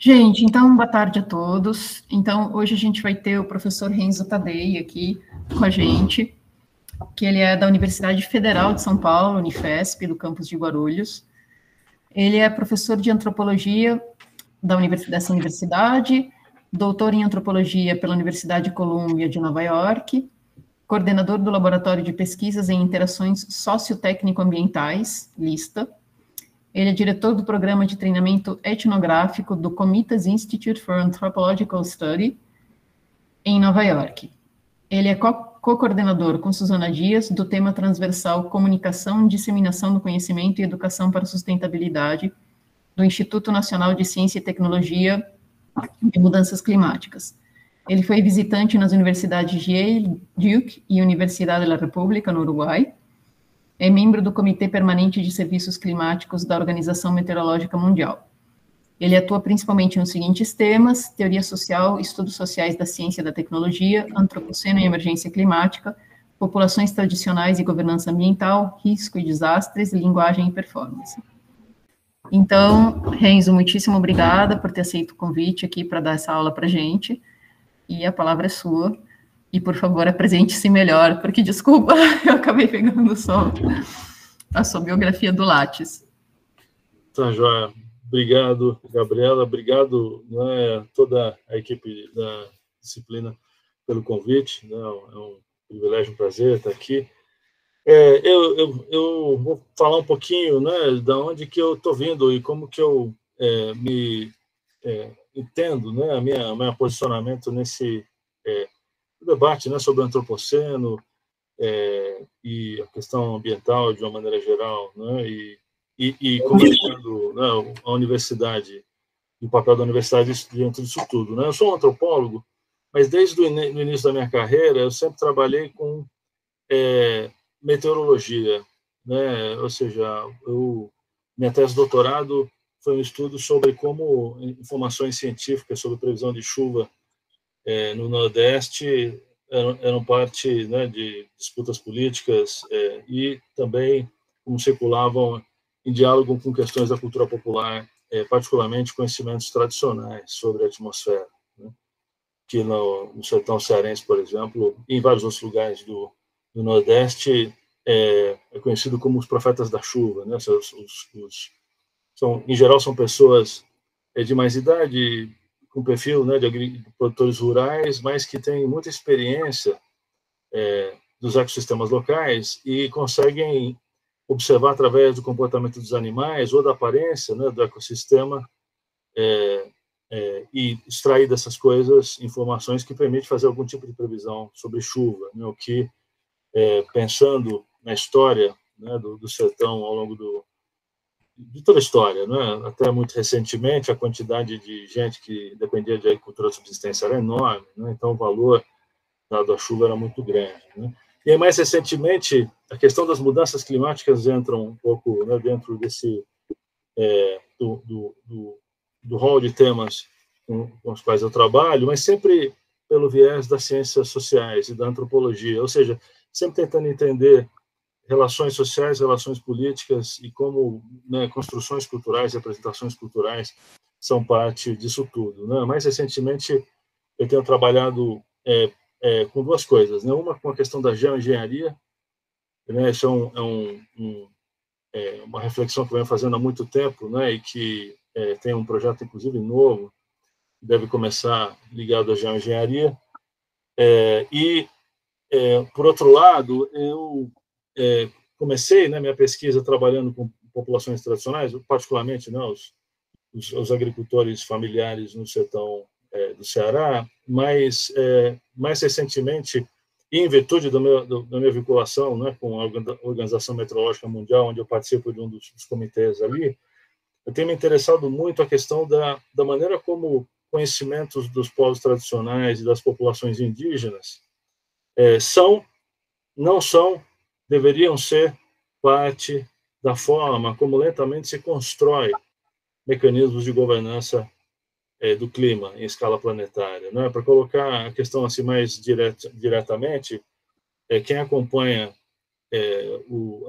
Gente, então, boa tarde a todos. Então, hoje a gente vai ter o professor Renzo Tadei aqui com a gente, que ele é da Universidade Federal de São Paulo, Unifesp, do campus de Guarulhos. Ele é professor de antropologia dessa universidade, doutor em antropologia pela Universidade Columbia de Nova York, coordenador do Laboratório de Pesquisas em Interações Sociotécnico-Ambientais, LISTA. Ele é diretor do programa de treinamento etnográfico do Comitas Institute for Anthropological Study, em Nova York. Ele é co-coordenador com Suzana Dias do tema transversal Comunicação, Disseminação do Conhecimento e Educação para a Sustentabilidade, do Instituto Nacional de Ciência e Tecnologia e Mudanças Climáticas. Ele foi visitante nas universidades de Yale, Duke e Universidade da República, no Uruguai. É membro do Comitê Permanente de Serviços Climáticos da Organização Meteorológica Mundial. Ele atua principalmente nos seguintes temas: teoria social, estudos sociais da ciência e da tecnologia, antropoceno e emergência climática, populações tradicionais e governança ambiental, risco e desastres, linguagem e performance. Então, Renzo, muitíssimo obrigada por ter aceito o convite aqui para dar essa aula para a gente, e a palavra é sua. E, por favor, apresente-se melhor, porque, desculpa, eu acabei pegando só a sua biografia do Lattes. Tá, joia. Obrigado, Gabriela. Obrigado, né, toda a equipe da disciplina pelo convite. Né, é um privilégio, um prazer estar aqui. Eu vou falar um pouquinho, né, da onde que eu estou vindo e como que eu me entendo, né, meu posicionamento nesse debate, né, sobre o antropoceno e a questão ambiental de uma maneira geral, né, e comunicando, né, a universidade, o papel da universidade dentro disso tudo, né. Eu sou um antropólogo, mas desde o início da minha carreira eu sempre trabalhei com meteorologia, né, ou seja, minha tese de doutorado foi um estudo sobre como informações científicas sobre previsão de chuva no Nordeste eram parte, né, de disputas políticas e também como circulavam em diálogo com questões da cultura popular, particularmente conhecimentos tradicionais sobre a atmosfera, né, que no sertão cearense, por exemplo, e em vários outros lugares do Nordeste, é conhecido como os profetas da chuva, né? Em geral, são pessoas de mais idade, com perfil, né, de produtores rurais, mas que têm muita experiência dos ecossistemas locais e conseguem observar através do comportamento dos animais ou da aparência, né, do ecossistema e extrair dessas coisas informações que permitem fazer algum tipo de previsão sobre chuva, né, o que, pensando na história, né, do sertão ao longo de toda a história, né? Até muito recentemente, a quantidade de gente que dependia de agricultura de subsistência era enorme, né? Então o valor dado à chuva era muito grande, né? E aí, mais recentemente, a questão das mudanças climáticas entra um pouco, né, dentro desse do rol de temas com os quais eu trabalho, mas sempre pelo viés das ciências sociais e da antropologia, ou seja, sempre tentando entender relações sociais, relações políticas e como, né, construções culturais, representações culturais são parte disso tudo, né? Mais recentemente, eu tenho trabalhado com duas coisas, né? Uma com a questão da geoengenharia, né? Isso uma reflexão que eu venho fazendo há muito tempo, né? E que tem um projeto, inclusive, novo, que deve começar ligado à geoengenharia. Por outro lado, eu comecei, né, minha pesquisa trabalhando com populações tradicionais, particularmente, né, os agricultores familiares no sertão do Ceará, mas mais recentemente, em virtude da minha vinculação, né, com a Organização Meteorológica Mundial, onde eu participo de um dos comitês ali, eu tenho me interessado muito a questão da maneira como conhecimentos dos povos tradicionais e das populações indígenas não são, deveriam ser parte da forma como lentamente se constrói mecanismos de governança do clima em escala planetária, né? Para colocar a questão assim mais diretamente, quem acompanha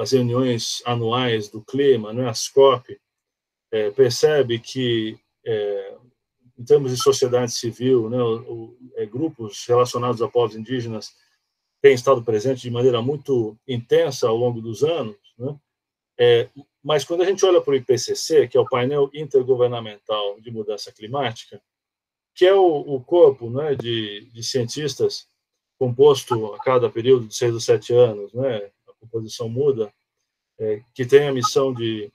as reuniões anuais do clima, né, as COP, percebe que em termos de sociedade civil, né, grupos relacionados a povos indígenas têm estado presentes de maneira muito intensa ao longo dos anos, né? Mas quando a gente olha para o IPCC, que é o Painel Intergovernamental de Mudança Climática, que é o corpo, né, de cientistas composto a cada período de 6 ou 7 anos, né, a composição muda, que tem a missão de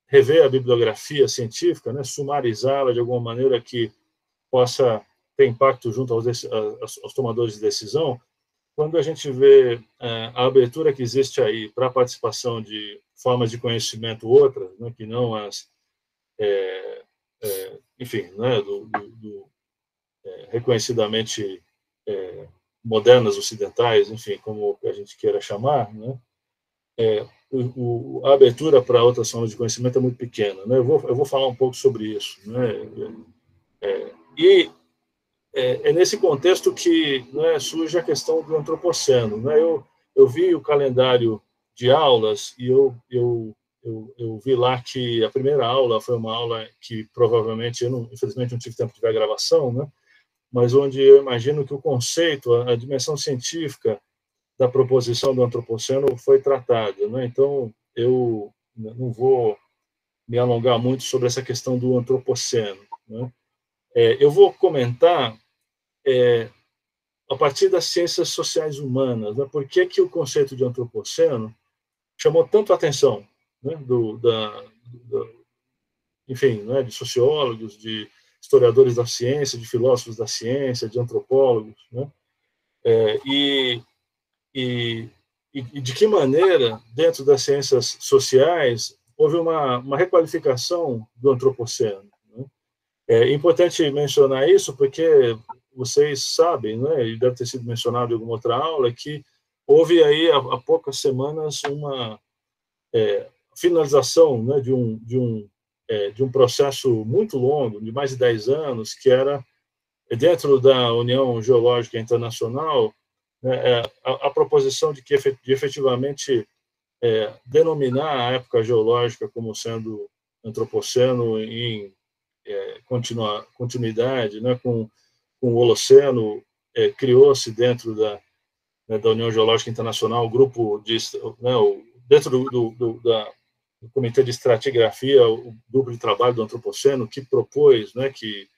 rever a bibliografia científica, né, sumarizá-la de alguma maneira que possa ter impacto junto aos tomadores de decisão. Quando a gente vê a abertura que existe aí para a participação de formas de conhecimento outras, né, que não as, enfim, né, reconhecidamente modernas ocidentais, enfim, como a gente queira chamar, né, a abertura para outras formas de conhecimento é muito pequena, né? Eu vou falar um pouco sobre isso, né? E é nesse contexto que, né, surge a questão do antropoceno, né? Eu vi o calendário de aulas e eu vi lá que a primeira aula foi uma aula que provavelmente infelizmente não tive tempo de ver a gravação, né? Mas onde eu imagino que o conceito, a dimensão científica da proposição do antropoceno foi tratada, né? Então eu não vou me alongar muito sobre essa questão do antropoceno, né? Eu vou comentar a partir das ciências sociais humanas, né? Por que o conceito de antropoceno chamou tanto a atenção, né? Enfim, né? De sociólogos, de historiadores da ciência, de filósofos da ciência, de antropólogos, né? E de que maneira, dentro das ciências sociais, houve uma requalificação do antropoceno, né? É importante mencionar isso porque vocês sabem, né, e deve ter sido mencionado em alguma outra aula, que houve aí há poucas semanas uma finalização, né, de um processo muito longo, de mais de 10 anos, que era dentro da União Geológica Internacional, né, a proposição de que efetivamente denominar a época geológica como sendo antropoceno em continuidade, né, com o Holoceno, criou-se dentro da União Geológica Internacional, o grupo de, né, dentro do Comitê de Estratigrafia, o grupo de trabalho do Antropoceno, que propôs, né, que,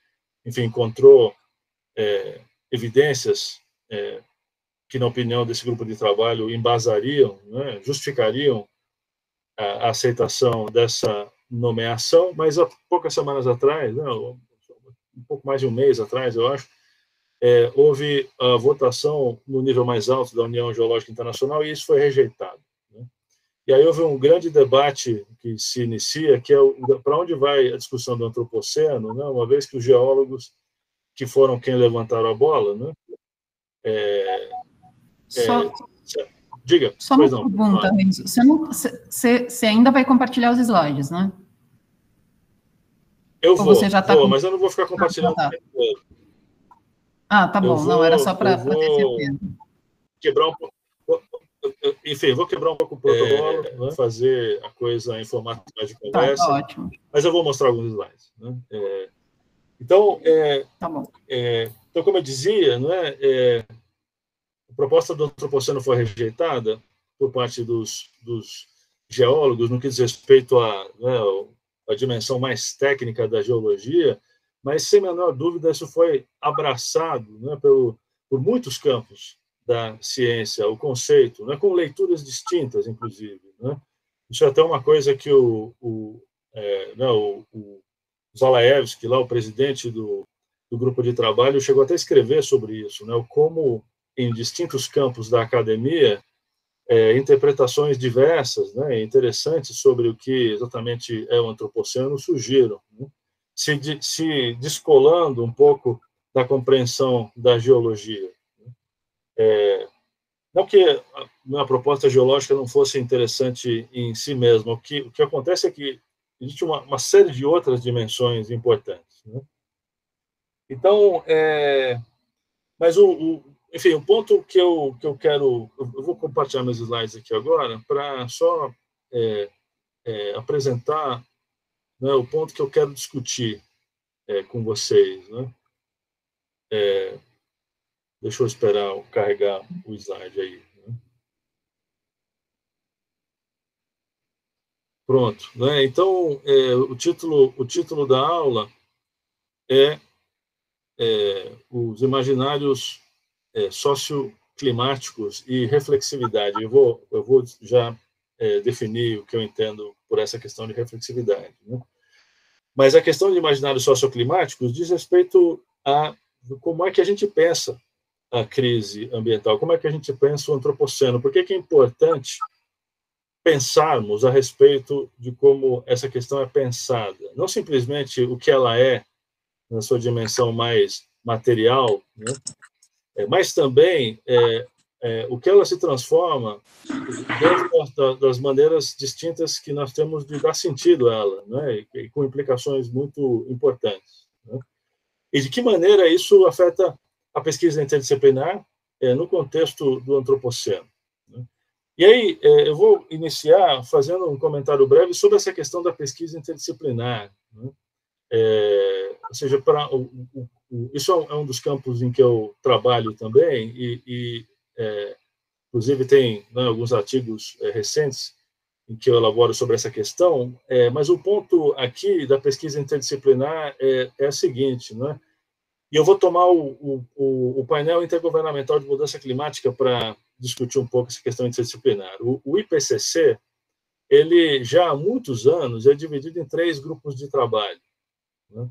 enfim, encontrou evidências que, na opinião desse grupo de trabalho, embasariam, né, justificariam a aceitação dessa nomeação, mas há poucas semanas atrás, né, um pouco mais de um mês atrás, eu acho, houve a votação no nível mais alto da União Geológica Internacional e isso foi rejeitado, né? E aí houve um grande debate que se inicia, que é para onde vai a discussão do antropoceno, né? Uma vez que os geólogos, que foram quem levantaram a bola, né? Diga. Só uma pergunta, Renzo. Você ainda vai compartilhar os slides, né? Eu vou, mas eu não vou ficar compartilhando. Tá bom. Não, era só para ter certeza. Quebrar um pouco. Enfim, vou quebrar um pouco o protocolo, né? Fazer a coisa em formato de conversa. Tá ótimo. Mas eu vou mostrar alguns slides, né? Então, tá bom. Então, como eu dizia, não é, a proposta do antropoceno foi rejeitada por parte dos geólogos no que diz respeito à dimensão mais técnica da geologia, mas, sem a menor dúvida, isso foi abraçado, né, por muitos campos da ciência, o conceito, né, com leituras distintas, inclusive, né? Isso é até uma coisa que o Zalaevski, lá, o presidente do grupo de trabalho, chegou até a escrever sobre isso, né, como em distintos campos da academia, interpretações diversas, né, interessantes sobre o que exatamente é o antropoceno surgiram, né, se descolando um pouco da compreensão da geologia. Não que a proposta geológica não fosse interessante em si mesma, o que acontece é que existe uma série de outras dimensões importantes, né? Então, mas enfim, o ponto que eu quero, eu vou compartilhar meus slides aqui agora para só apresentar, né, o ponto que eu quero discutir, com vocês, né? Deixa eu esperar carregar o slide aí. Né? Pronto. Né? Então, o título da aula é os imaginários socioclimáticos e reflexividade. Eu vou já definir o que eu entendo por essa questão de reflexividade. Né? Mas a questão de imaginários socioclimáticos diz respeito a como é que a gente pensa a crise ambiental, como é que a gente pensa o antropoceno, por que é importante pensarmos a respeito de como essa questão é pensada, não simplesmente o que ela é na sua dimensão mais material, né? Mas também o que ela se transforma dentro das maneiras distintas que nós temos de dar sentido a ela, né? E com implicações muito importantes. Né? E de que maneira isso afeta a pesquisa interdisciplinar no contexto do antropoceno. Né? E aí, eu vou iniciar fazendo um comentário breve sobre essa questão da pesquisa interdisciplinar. Né? Ou seja, isso é um dos campos em que eu trabalho também, inclusive tem, né, alguns artigos recentes em que eu elaboro sobre essa questão, mas o ponto aqui da pesquisa interdisciplinar é o seguinte, né? E eu vou tomar o painel intergovernamental de mudança climática para discutir um pouco essa questão interdisciplinar. O IPCC, ele já há muitos anos é dividido em 3 grupos de trabalho. Né?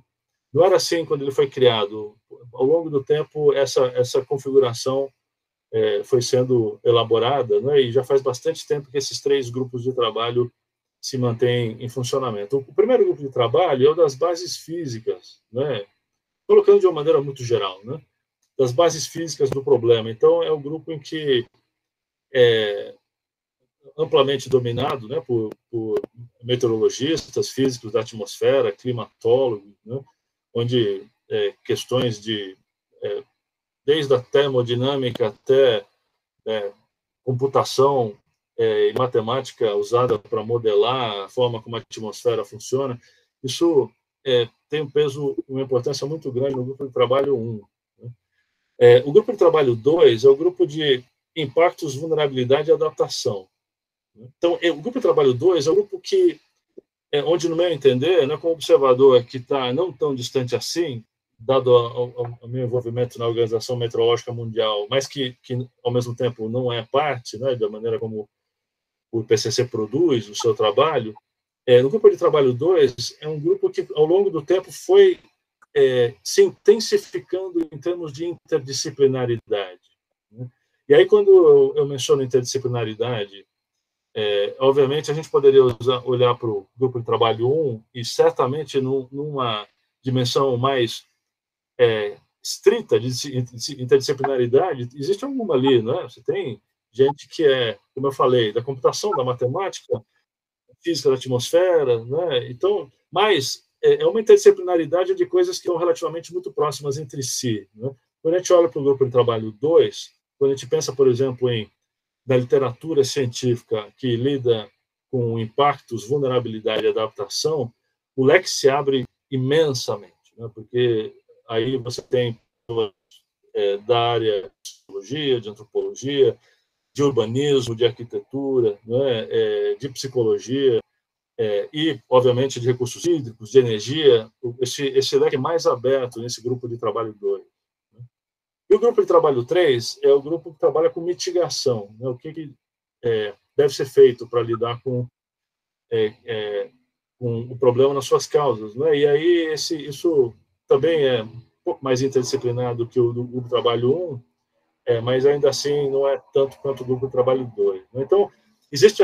Não era assim quando ele foi criado. Ao longo do tempo, essa configuração foi sendo elaborada, né? E já faz bastante tempo que esses 3 grupos de trabalho se mantêm em funcionamento. O primeiro grupo de trabalho é o das bases físicas, né? Colocando de uma maneira muito geral, né? Das bases físicas do problema. Então, é o grupo em que é amplamente dominado, né, por meteorologistas, físicos da atmosfera, climatólogos, né, onde questões desde a termodinâmica até computação e matemática usada para modelar a forma como a atmosfera funciona, isso tem um peso, uma importância muito grande no grupo de trabalho 1. Né? O grupo de trabalho 2 é o grupo de impactos, vulnerabilidade e adaptação. Então, o grupo de trabalho 2 é o grupo que, onde, no meu entender, né, como observador que está não tão distante assim, dado ao meu envolvimento na Organização Meteorológica Mundial, mas que ao mesmo tempo, não é parte, né, da maneira como o IPCC produz o seu trabalho, no grupo de trabalho 2 é um grupo que, ao longo do tempo, foi se intensificando em termos de interdisciplinaridade. Né? E aí, quando eu menciono interdisciplinaridade, obviamente, a gente poderia olhar para o grupo de trabalho 1 e, certamente, numa dimensão mais estrita de interdisciplinaridade, existe alguma ali, né? Você tem gente que como eu falei, da computação, da matemática, física da atmosfera, né? Então, mas é uma interdisciplinaridade de coisas que são relativamente muito próximas entre si. Né? Quando a gente olha para o grupo de trabalho 2, quando a gente pensa, por exemplo, da literatura científica que lida com impactos, vulnerabilidade e adaptação, o leque se abre imensamente, né? Porque aí você tem da área de sociologia, de antropologia, de urbanismo, de arquitetura, né? De psicologia, e, obviamente, de recursos hídricos, de energia, esse leque mais aberto nesse grupo de trabalho 2. Né? E o grupo de trabalho 3 é o grupo que trabalha com mitigação, né? O que deve ser feito para lidar com o problema nas suas causas. Né? E aí isso também é um pouco mais interdisciplinar do que o do grupo de trabalho 1, mas ainda assim não é tanto quanto o grupo de trabalho 2. Né? Então, existe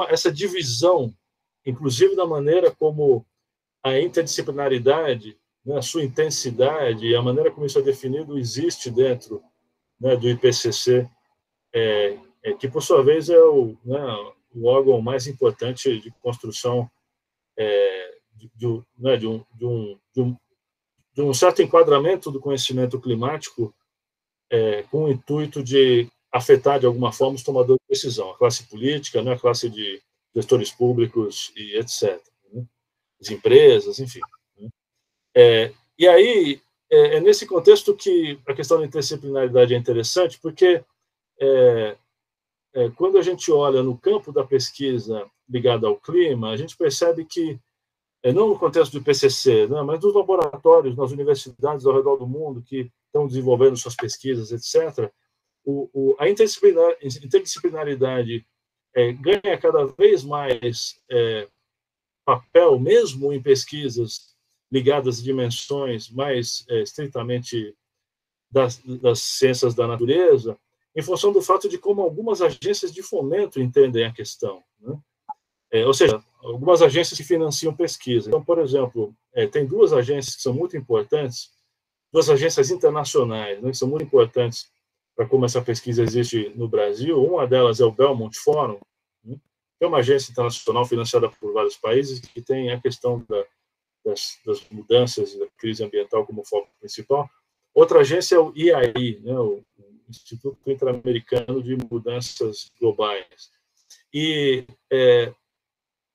essa divisão, inclusive da maneira como a interdisciplinaridade, né, a sua intensidade e a maneira como isso é definido existe dentro, né, do IPCC, que, por sua vez, é o órgão mais importante de construção de um certo enquadramento do conhecimento climático, com o intuito de afetar, de alguma forma, os tomadores de decisão, a classe política, né, a classe de gestores públicos e etc. Né, as empresas, enfim. Né. E aí, é nesse contexto que a questão da interdisciplinaridade é interessante, porque quando a gente olha no campo da pesquisa ligada ao clima, a gente percebe que, não no contexto do IPCC, né, mas dos laboratórios, nas universidades ao redor do mundo que estão desenvolvendo suas pesquisas, etc., a interdisciplinaridade ganha cada vez mais papel, mesmo em pesquisas ligadas a dimensões mais estritamente das ciências da natureza, em função do fato de como algumas agências de fomento entendem a questão, né? Ou seja, algumas agências que financiam pesquisa. Então, por exemplo, tem duas agências que são muito importantes, duas agências internacionais, né, que são muito importantes para como essa pesquisa existe no Brasil. Uma delas é o Belmont Forum, né, que é uma agência internacional financiada por vários países que tem a questão das mudanças e da crise ambiental como foco principal. Outra agência é o IAI, né, o Instituto Interamericano de Mudanças Globais. E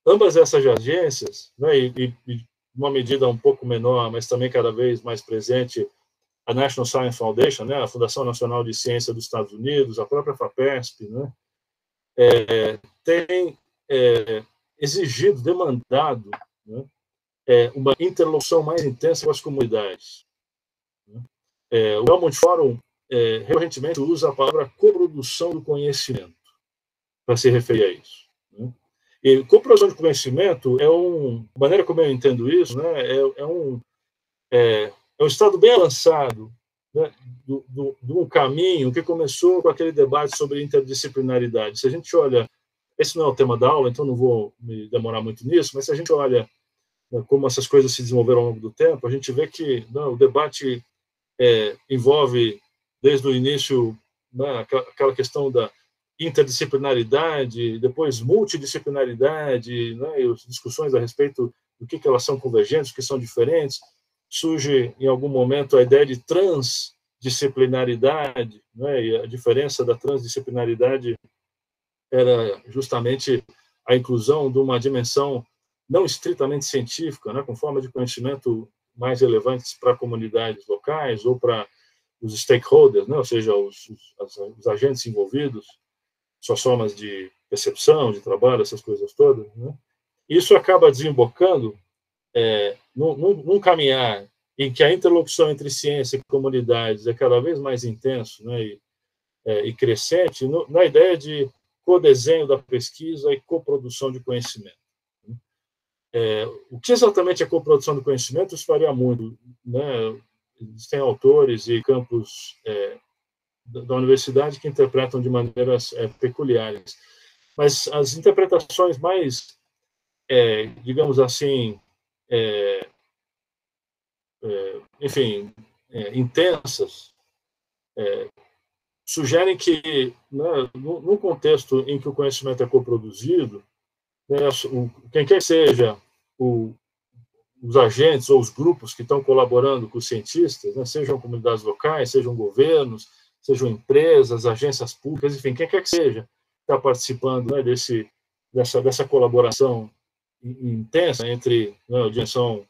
ambas essas agências, né, e uma medida um pouco menor, mas também cada vez mais presente, a National Science Foundation, né, a Fundação Nacional de Ciência dos Estados Unidos, a própria FAPESP, né, tem exigido, demandado, né, uma interlocução mais intensa com as comunidades. O Belmont Forum recorrentemente usa a palavra coprodução do conhecimento para se referir a isso, né? E coprodução de conhecimento a maneira como eu entendo isso, né, é um estado bem avançado, né, de um caminho que começou com aquele debate sobre interdisciplinaridade. Se a gente olha, esse não é o tema da aula, então não vou me demorar muito nisso, mas se a gente olha como essas coisas se desenvolveram ao longo do tempo, a gente vê que o debate envolve, desde o início, né, aquela questão da interdisciplinaridade, depois multidisciplinaridade, né, e as discussões a respeito do que elas são convergentes, o que são diferentes. Surge, em algum momento, a ideia de transdisciplinaridade, né, e a diferença da transdisciplinaridade era justamente a inclusão de uma dimensão não estritamente científica, né, com forma de conhecimento mais relevantes para comunidades locais ou para os stakeholders, né, ou seja, os agentes envolvidos, suas formas de percepção, de trabalho, essas coisas todas, né? Isso acaba desembocando num caminhar em que a interlocução entre ciência e comunidades é cada vez mais intenso, né, e crescente, na ideia de codesenho da pesquisa e coprodução de conhecimento. O que exatamente é coprodução de conhecimento? Isso varia muito, né? Existem autores e campos da universidade que interpretam de maneiras peculiares, mas as interpretações mais, digamos assim, enfim, intensas, sugerem que, né, no contexto em que o conhecimento é coproduzido, né, quem quer que seja os agentes ou os grupos que estão colaborando com os cientistas, né, sejam comunidades locais, sejam governos, sejam empresas, agências públicas, enfim, quem quer que seja, está participando, né, dessa colaboração intensa entre, né, a dimensão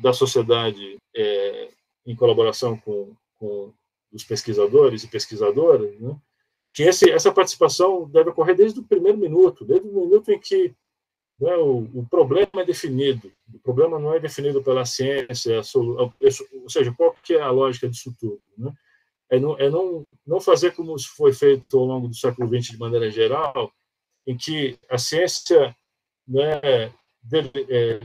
da sociedade em colaboração com os pesquisadores e pesquisadoras, né, que essa participação deve ocorrer desde o primeiro minuto, desde o minuto em que, né, o problema é definido. O problema não é definido pela ciência, ou seja, qual que é a lógica disso tudo, né? Não fazer como foi feito ao longo do século XX de maneira geral, em que a ciência, né,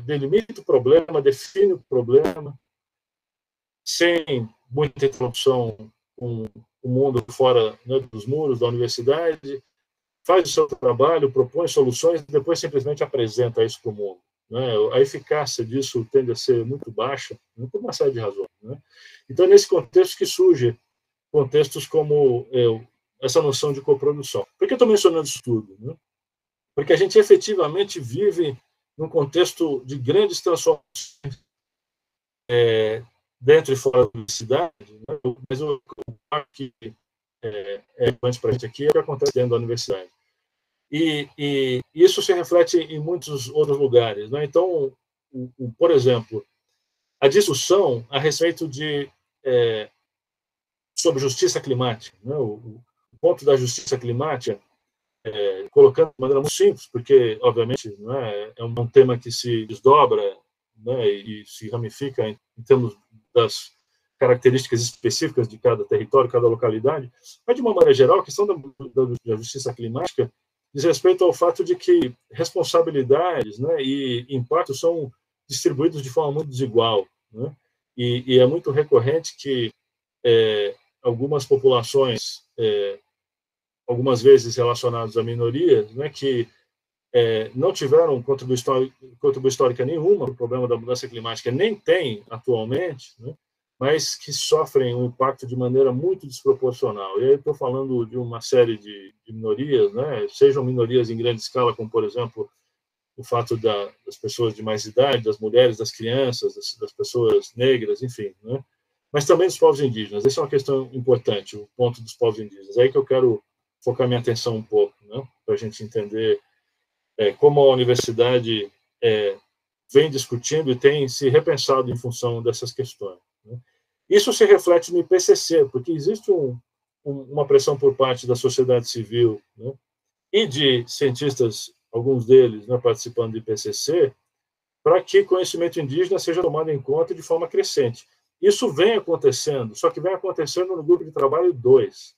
delimita o problema, define o problema, sem muita interrupção com o mundo fora, né, dos muros da universidade, faz o seu trabalho, propõe soluções e depois simplesmente apresenta isso para o mundo, né? A eficácia disso tende a ser muito baixa, né, por uma série de razões, né? Então, é nesse contexto que surge contextos como essa noção de coprodução. Por que eu estou mencionando isso tudo, né? Porque a gente efetivamente vive num contexto de grandes transformações dentro e fora da universidade, né? Mas o que é relevante para a gente aqui é o que acontece dentro da universidade. E isso se reflete em muitos outros lugares, né? Então, por exemplo, a discussão a respeito sobre justiça climática, né? O ponto da justiça climática, colocando de maneira muito simples, porque, obviamente, né, é um tema que se desdobra, né, e se ramifica em termos das características específicas de cada território, cada localidade, mas, de uma maneira geral, a questão da justiça climática diz respeito ao fato de que responsabilidades, né, e impactos são distribuídos de forma muito desigual, né, e é muito recorrente que algumas populações, algumas vezes relacionadas a minorias, né, que não tiveram contribuição histórica nenhuma para o problema da mudança climática, nem tem atualmente, né, mas que sofrem um impacto de maneira muito desproporcional. E aí estou falando de uma série de minorias, né, sejam minorias em grande escala, como, por exemplo, o fato das pessoas de mais idade, das mulheres, das crianças, das pessoas negras, enfim, né, mas também dos povos indígenas. Essa é uma questão importante, o ponto dos povos indígenas. É aí que eu quero focar minha atenção um pouco, né, para a gente entender como a universidade vem discutindo e tem se repensado em função dessas questões, né. Isso se reflete no IPCC, porque existe uma pressão por parte da sociedade civil, né, e de cientistas, alguns deles, né, participando do IPCC, para que conhecimento indígena seja tomado em conta de forma crescente. Isso vem acontecendo, só que vem acontecendo no grupo de trabalho 2,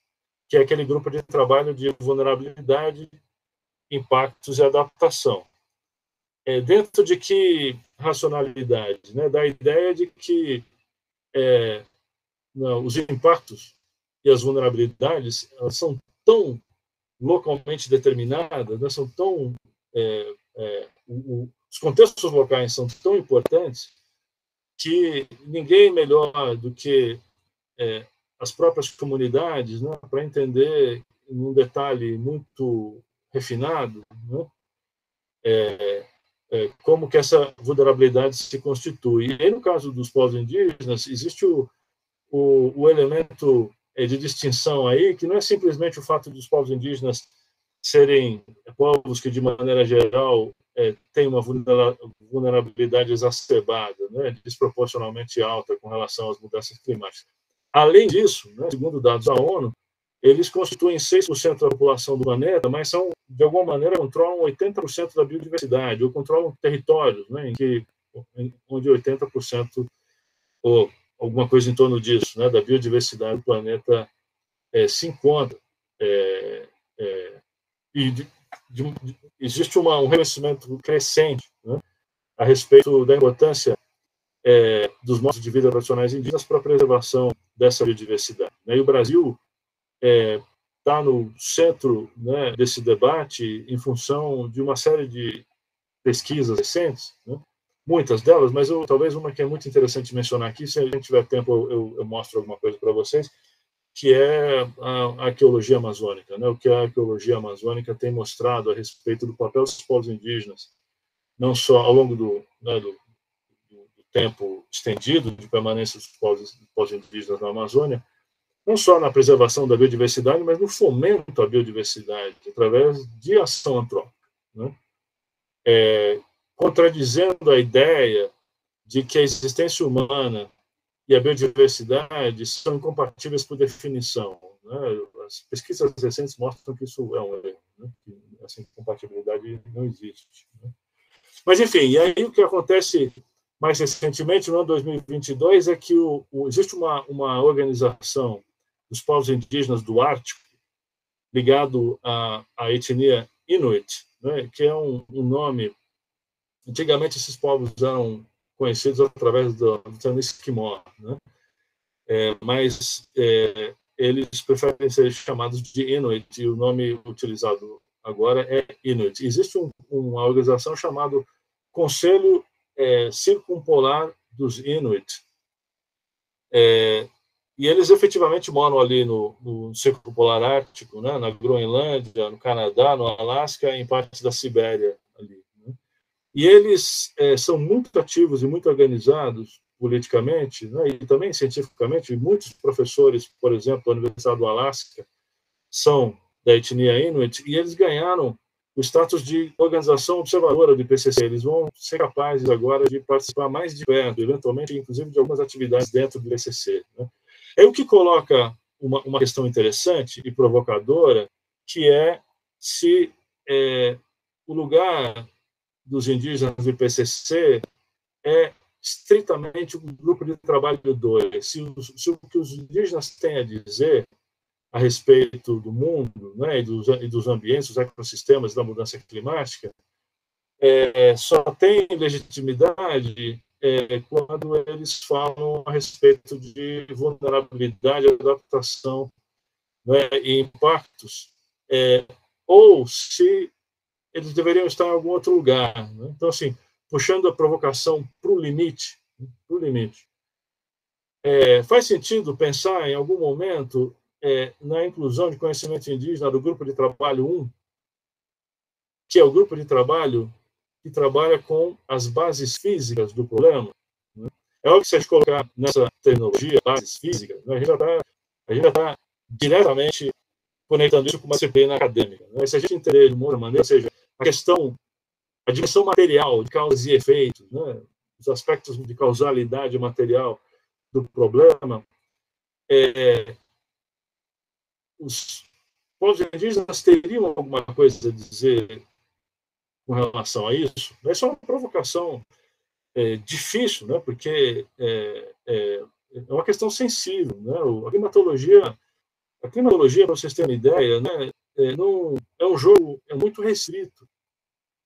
que é aquele grupo de trabalho de vulnerabilidade, impactos e adaptação. Dentro de que racionalidade? Né? Da ideia de que os impactos e as vulnerabilidades, elas são tão localmente determinadas, né? São tão os contextos locais são tão importantes que ninguém melhor do que as próprias comunidades, né, para entender num detalhe muito refinado, né, como que essa vulnerabilidade se constitui. E aí, no caso dos povos indígenas, existe o elemento de distinção aí, que não é simplesmente o fato dos povos indígenas serem povos que, de maneira geral, têm uma vulnerabilidade exacerbada, né, desproporcionalmente alta com relação às mudanças climáticas. Além disso, né, segundo dados da ONU, eles constituem 6% da população do planeta, mas são, de alguma maneira, controlam 80% da biodiversidade, ou controlam territórios, né, onde 80%, ou alguma coisa em torno disso, né, da biodiversidade do planeta se encontra. Existe um reconhecimento crescente, né, a respeito da importância dos modos de vida tradicionais indígenas para a preservação dessa biodiversidade. E o Brasil está no centro, né, desse debate em função de uma série de pesquisas recentes, né, muitas delas, mas talvez uma que é muito interessante mencionar aqui, se a gente tiver tempo eu mostro alguma coisa para vocês, que é a arqueologia amazônica, né, o que a arqueologia amazônica tem mostrado a respeito do papel dos povos indígenas, não só ao longo do tempo estendido de permanência dos povos indígenas na Amazônia, não só na preservação da biodiversidade, mas no fomento à biodiversidade, através de ação antrópica, né? Contradizendo a ideia de que a existência humana e a biodiversidade são incompatíveis por definição, né? As pesquisas recentes mostram que isso é um erro, né? Que essa incompatibilidade não existe, né? Mas, enfim, e aí o que acontece mais recentemente, no ano 2022, é que existe uma organização dos povos indígenas do Ártico, ligado à etnia Inuit, né, que é um nome... Antigamente, esses povos eram conhecidos através do termo esquimó, né, mas eles preferem ser chamados de Inuit, e o nome utilizado agora é Inuit. Existe uma organização chamada Conselho Circumpolar dos Inuit, e eles efetivamente moram ali no Círculo Polar Ártico, né, na Groenlândia, no Canadá, no Alasca, em parte da Sibéria ali, né? E eles são muito ativos e muito organizados politicamente, né, e também cientificamente. Muitos professores, por exemplo, da Universidade do Alasca, são da etnia Inuit, e eles ganharam o status de organização observadora do IPCC. Eles vão ser capazes agora de participar mais de perto, eventualmente, inclusive, de algumas atividades dentro do IPCC. Né? É o que coloca uma questão interessante e provocadora, que é se o lugar dos indígenas do IPCC é estritamente o grupo de trabalho 2. Se o que os indígenas têm a dizer a respeito do mundo, né, e dos ambientes, dos ecossistemas, da mudança climática, só tem legitimidade quando eles falam a respeito de vulnerabilidade, adaptação, né, e impactos, ou se eles deveriam estar em algum outro lugar. Né? Então, assim, puxando a provocação para o limite, faz sentido pensar, em algum momento, na inclusão de conhecimento indígena do grupo de trabalho 1, que é o grupo de trabalho que trabalha com as bases físicas do problema. Né? É óbvio que se a gente colocar nessa terminologia, bases físicas, né, a gente já está diretamente conectando isso com uma disciplina acadêmica. Né? Se a gente entender de uma outra maneira, ou seja, a dimensão material de causas e efeitos, né, os aspectos de causalidade material do problema, os povos indígenas teriam alguma coisa a dizer com relação a isso? Essa é uma provocação difícil, né, porque é uma questão sensível. Né? A climatologia, para vocês terem uma ideia, né, não, é um jogo muito restrito.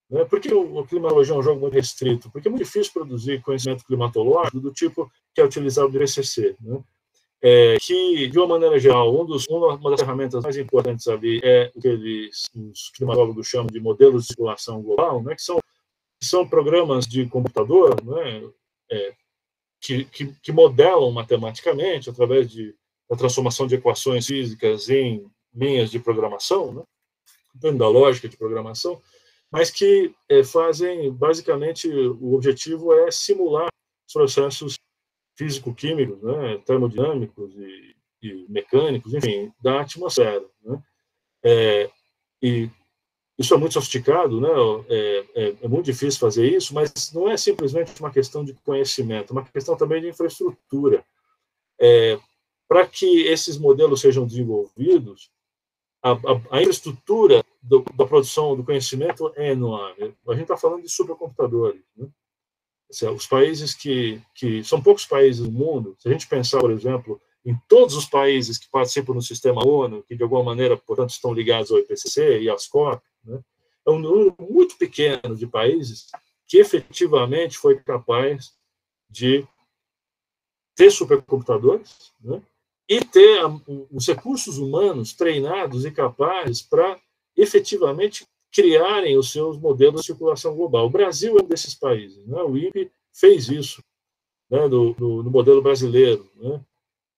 Né? Por que a climatologia é um jogo muito restrito? Porque é muito difícil produzir conhecimento climatológico do tipo que é utilizado no IPCC. Né? Que, de uma maneira geral, uma das ferramentas mais importantes ali é o que os climatólogos chamam de modelos de circulação global, né? que são programas de computador, né? Que modelam matematicamente, através da transformação de equações físicas em linhas de programação, né? Dentro da lógica de programação, mas que fazem, basicamente, o objetivo é simular os processos físico-químicos, né, termodinâmicos e mecânicos, enfim, da atmosfera. Né? E isso é muito sofisticado, né? É muito difícil fazer isso, mas não é simplesmente uma questão de conhecimento, é uma questão também de infraestrutura. Para que esses modelos sejam desenvolvidos, a infraestrutura da produção do conhecimento é enorme. A gente está falando de supercomputadores. Né? Os países que são poucos países no mundo, se a gente pensar, por exemplo, em todos os países que participam do sistema ONU, que de alguma maneira, portanto, estão ligados ao IPCC e às COP, né? É um número muito pequeno de países que efetivamente foi capaz de ter supercomputadores, né? E ter os recursos humanos treinados e capazes para efetivamente criarem os seus modelos de circulação global. O Brasil é um desses países. Né? O INPE fez isso, né, no modelo brasileiro, né?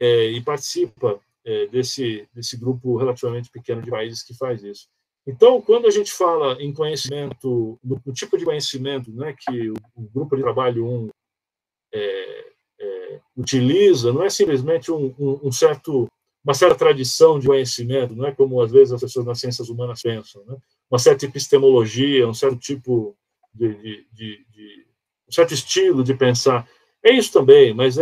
E participa desse grupo relativamente pequeno de países que faz isso. Então, quando a gente fala em conhecimento, no tipo de conhecimento, né, que o grupo de trabalho 1 utiliza, não é simplesmente uma certa tradição de conhecimento, não é como às vezes as pessoas nas ciências humanas pensam, né? Uma certa epistemologia, um certo tipo um certo estilo de pensar. É isso também, mas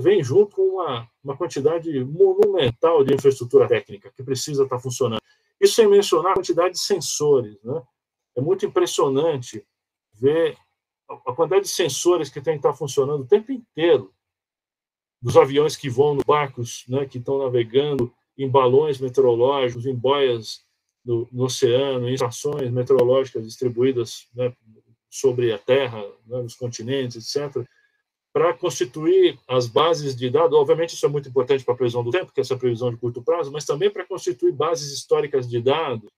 vem junto com uma quantidade monumental de infraestrutura técnica que precisa estar funcionando. Isso sem mencionar a quantidade de sensores. Né? É muito impressionante ver a quantidade de sensores que tem que estar funcionando o tempo inteiro, dos aviões que vão nos barcos, né, que estão navegando, em balões meteorológicos, em boias no oceano, em estações meteorológicas distribuídas, né, sobre a Terra, né, nos continentes, etc., para constituir as bases de dados. Obviamente, isso é muito importante para a previsão do tempo, que é essa previsão de curto prazo, mas também para constituir bases históricas de dados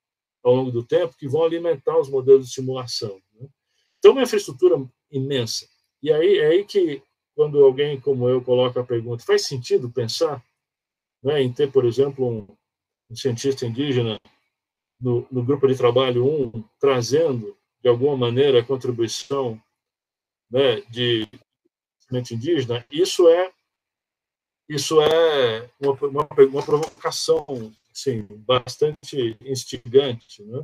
ao longo do tempo que vão alimentar os modelos de simulação. Né? Então, é uma infraestrutura imensa. E aí é aí que, quando alguém como eu coloca a pergunta, faz sentido pensar, né, em ter, por exemplo, um cientista indígena no grupo de trabalho 1, trazendo, de alguma maneira, a contribuição, né, de conhecimento indígena? Isso é uma provocação, assim, bastante instigante. Né?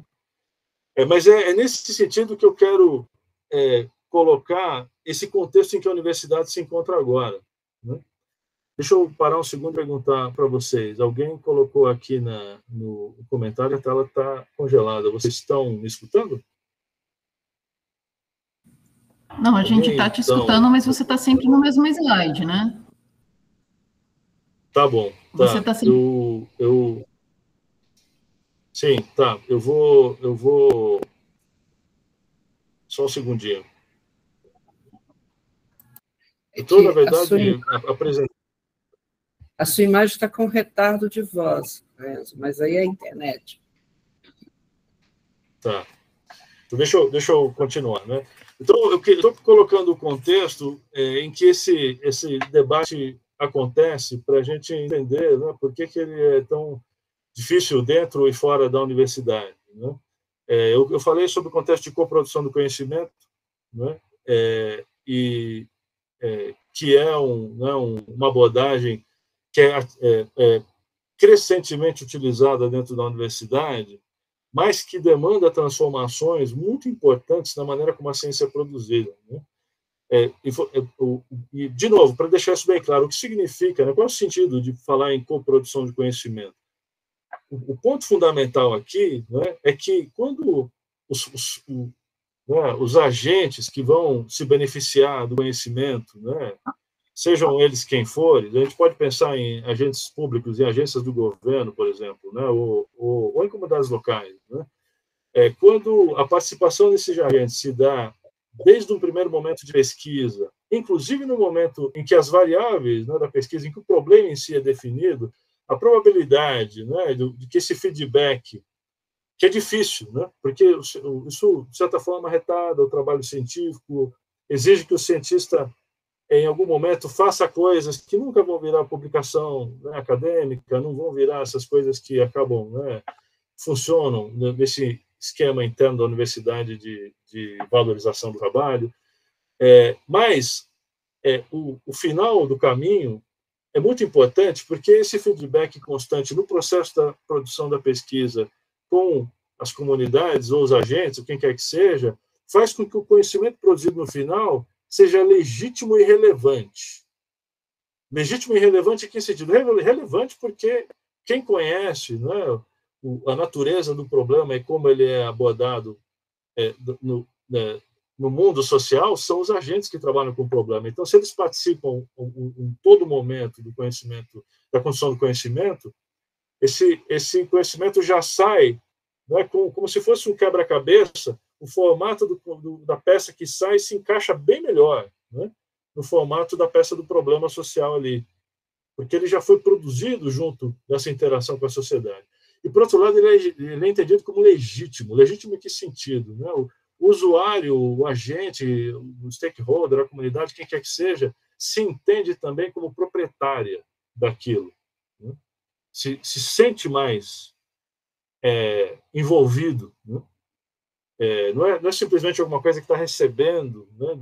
Mas é nesse sentido que eu quero colocar esse contexto em que a universidade se encontra agora, né? Deixa eu parar um segundo e perguntar para vocês. Alguém colocou aqui no comentário que a tela está congelada. Vocês estão me escutando? Não, a gente está te escutando, mas você está sempre no mesmo slide, né? Tá bom. Tá. Você está sempre... Sim, tá. Eu vou... Só um segundinho. Eu estou, na verdade, apresentando... A sua imagem está com retardo de voz, Renzo, mas aí é a internet. Tá. Então, deixa eu continuar, né? Então, eu estou colocando o contexto em que esse debate acontece para a gente entender, né, por que ele é tão difícil dentro e fora da universidade, né? Eu falei sobre o contexto de coprodução do conhecimento, né? Que é uma abordagem que é crescentemente utilizada dentro da universidade, mas que demanda transformações muito importantes na maneira como a ciência é produzida, né? E, de novo, para deixar isso bem claro, o que significa, né, qual é o sentido de falar em coprodução de conhecimento? O ponto fundamental aqui, né, é que quando os agentes que vão se beneficiar do conhecimento, né, sejam eles quem forem, a gente pode pensar em agentes públicos, em agências do governo, por exemplo, né, ou em comunidades locais, né? Quando a participação desses agentes se dá desde um primeiro momento de pesquisa, inclusive no momento em que as variáveis, né, da pesquisa, em que o problema em si é definido, a probabilidade, né, de que esse feedback, que é difícil, né, porque isso, de certa forma, retarda o trabalho científico, exige que o cientista, em algum momento, faça coisas que nunca vão virar publicação, né, acadêmica, não vão virar essas coisas que acabam, né, funcionam nesse esquema interno da universidade de valorização do trabalho. Mas o final do caminho é muito importante, porque esse feedback constante no processo da produção da pesquisa com as comunidades ou os agentes, ou quem quer que seja, faz com que o conhecimento produzido no final seja legítimo e relevante. Legítimo e relevante em que sentido? Relevante porque quem conhece, né, a natureza do problema e como ele é abordado no mundo social são os agentes que trabalham com o problema. Então, se eles participam em todo momento do conhecimento, da construção do conhecimento, esse conhecimento já sai, né, como se fosse um quebra-cabeça. O formato da peça que sai se encaixa bem melhor, né, no formato da peça do problema social ali, porque ele já foi produzido junto dessa interação com a sociedade. E, por outro lado, ele é entendido como legítimo. Legítimo em que sentido? Né? O usuário, o agente, o stakeholder, a comunidade, quem quer que seja, se entende também como proprietária daquilo, né? Se sente mais envolvido, né? Não é simplesmente alguma coisa que está recebendo, né,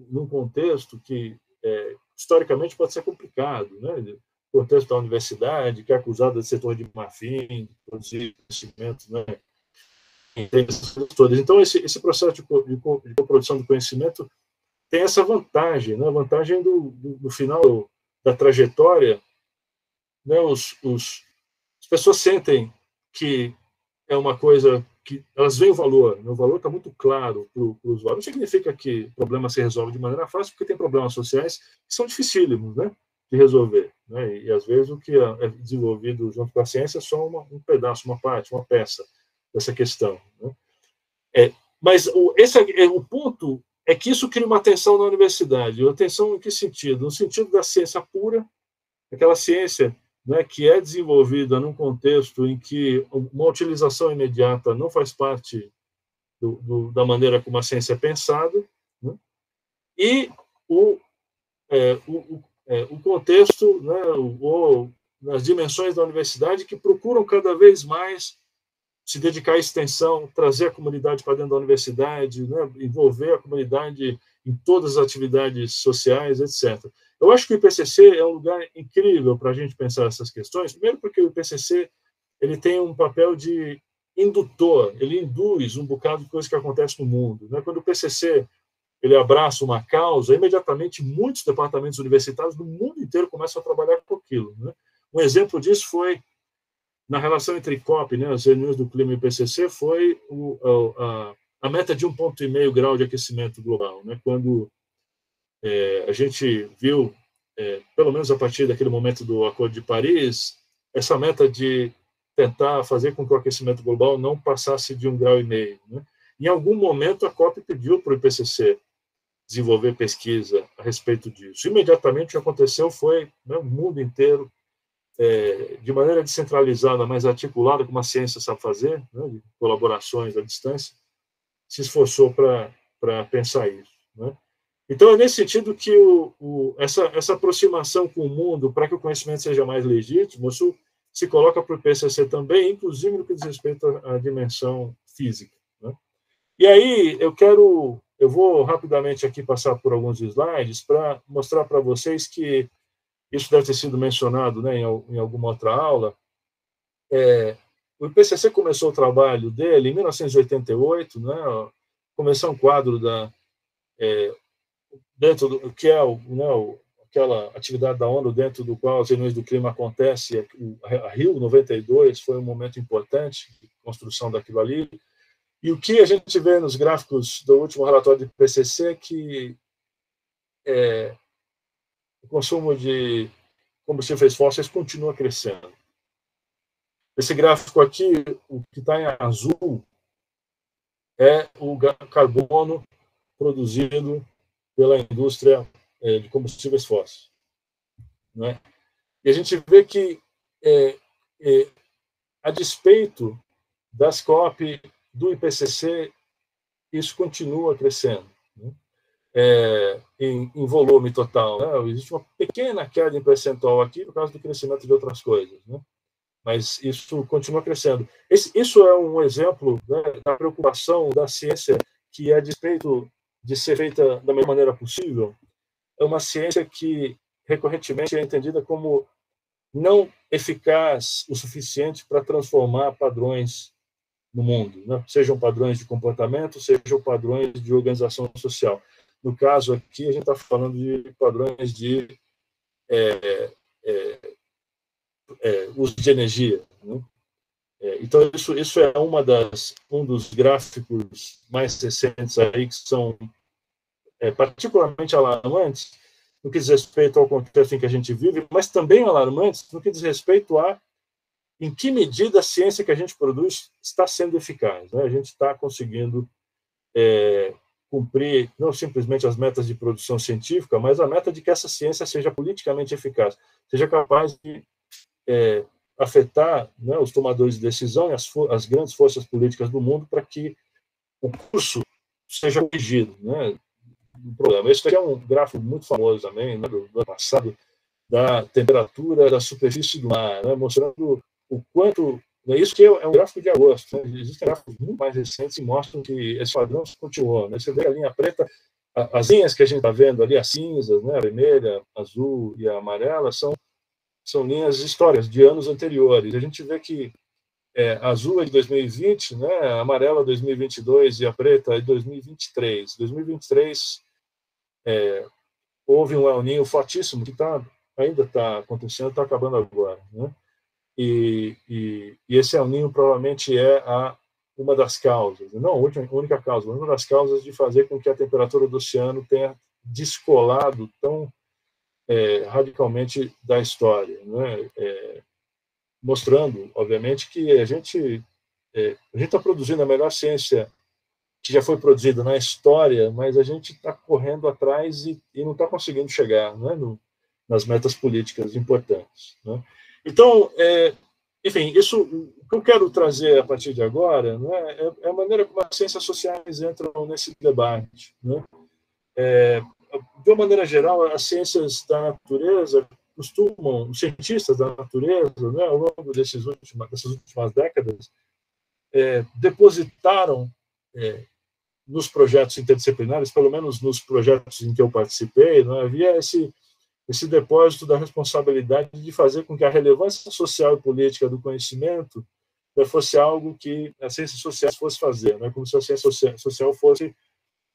num contexto que, historicamente, pode ser complicado, né? Contexto da universidade, que é acusada de setor de marfim, de produzir conhecimento, né? Então, esse processo de coprodução do conhecimento tem essa vantagem, né? A vantagem do final da trajetória, né? As pessoas sentem que é uma coisa que elas veem o valor, né? O valor está muito claro para o usuário. Não significa que o problema se resolve de maneira fácil, porque tem problemas sociais que são dificílimos, né, de resolver, né? E às vezes o que é desenvolvido junto com a ciência é só um pedaço, uma parte, uma peça dessa questão, né? Mas o ponto é que isso cria uma tensão na universidade. Uma tensão em que sentido? No sentido da ciência pura, aquela ciência, né, que é desenvolvida num contexto em que uma utilização imediata não faz parte da maneira como a ciência é pensada, né? E o contexto, né, as dimensões da universidade que procuram cada vez mais se dedicar à extensão, trazer a comunidade para dentro da universidade, né, envolver a comunidade em todas as atividades sociais, etc. Eu acho que o IPCC é um lugar incrível para a gente pensar essas questões, primeiro porque o IPCC ele tem um papel de indutor, ele induz um bocado de coisa que acontece no mundo, né? Quando o PCC ele abraça uma causa, imediatamente muitos departamentos universitários do mundo inteiro começam a trabalhar com aquilo, né? Um exemplo disso foi na relação entre COP, né, as reuniões do clima e o PCC, foi a meta de 1,5 grau de aquecimento global, né? Quando a gente viu, pelo menos a partir daquele momento do Acordo de Paris, essa meta de tentar fazer com que o aquecimento global não passasse de 1,5 grau, né? Em algum momento, a COP pediu para o IPCC desenvolver pesquisa a respeito disso. Imediatamente, o que aconteceu foi, né, o mundo inteiro, de maneira descentralizada, mas articulada, como a ciência sabe fazer, né, de colaborações à distância, se esforçou para pensar isso, né? Então, é nesse sentido que essa aproximação com o mundo, para que o conhecimento seja mais legítimo, isso se coloca para o IPCC também, inclusive no que diz respeito à dimensão física, né? E aí, eu vou rapidamente aqui passar por alguns slides para mostrar para vocês que isso deve ter sido mencionado, né, em alguma outra aula. O IPCC começou o trabalho dele em 1988, né, começou um quadro dentro do que é aquela atividade da ONU dentro do qual as reuniões do clima acontecem. A Rio 92 foi um momento importante de construção daquilo ali. E o que a gente vê nos gráficos do último relatório do IPCC é que o consumo de combustíveis fósseis continua crescendo. Esse gráfico aqui, o que está em azul, é o carbono produzido pela indústria de combustíveis fósseis, né? E a gente vê que, a despeito das COP, do IPCC, isso continua crescendo, né? Em volume total, né? Existe uma pequena queda em percentual aqui por causa do crescimento de outras coisas, né? Mas isso continua crescendo. Isso é um exemplo, né, da preocupação da ciência, que, a despeito de ser feita da melhor maneira possível, é uma ciência que recorrentemente é entendida como não eficaz o suficiente para transformar padrões no mundo, né? Sejam padrões de comportamento, sejam padrões de organização social. No caso aqui, a gente está falando de padrões de uso de energia, né? Então, isso é um dos gráficos mais recentes aí, que são particularmente alarmantes no que diz respeito ao contexto em que a gente vive, mas também alarmantes no que diz respeito a em que medida a ciência que a gente produz está sendo eficaz, né? A gente está conseguindo cumprir não simplesmente as metas de produção científica, mas a meta de que essa ciência seja politicamente eficaz, seja capaz de afetar, né, os tomadores de decisão e as grandes forças políticas do mundo para que o curso seja corrigido, né, do problema. Esse aqui é um gráfico muito famoso também, né, do ano passado, da temperatura da superfície do mar, né, mostrando o quanto... Isso que é um gráfico de agosto, né? Existem gráficos muito mais recentes que mostram que esse padrão continuou, né? Você vê a linha preta, as linhas que a gente está vendo ali, as cinzas, né, a vermelha, a azul e a amarela, são linhas históricas de anos anteriores. A gente vê que a azul é de 2020, né, a amarela 2022 e a preta é de 2023. 2023 houve um El Niño fortíssimo que ainda está acontecendo, está acabando agora, né? E esse El Niño provavelmente é uma das causas, não a única causa, mas uma das causas de fazer com que a temperatura do oceano tenha descolado tão radicalmente da história, né? Mostrando, obviamente, que a gente está produzindo a melhor ciência que já foi produzida na história, mas a gente está correndo atrás e não está conseguindo chegar, né, nas metas políticas importantes, né? Então, enfim, o que eu quero trazer a partir de agora, né, é a maneira como as ciências sociais entram nesse debate, né? De uma maneira geral, as ciências da natureza os cientistas da natureza, né, ao longo dessas últimas décadas, depositaram nos projetos interdisciplinares, pelo menos nos projetos em que eu participei, né, havia esse depósito da responsabilidade de fazer com que a relevância social e política do conhecimento fosse algo que as ciências sociais fosse fazer, né? Como se a ciência social fosse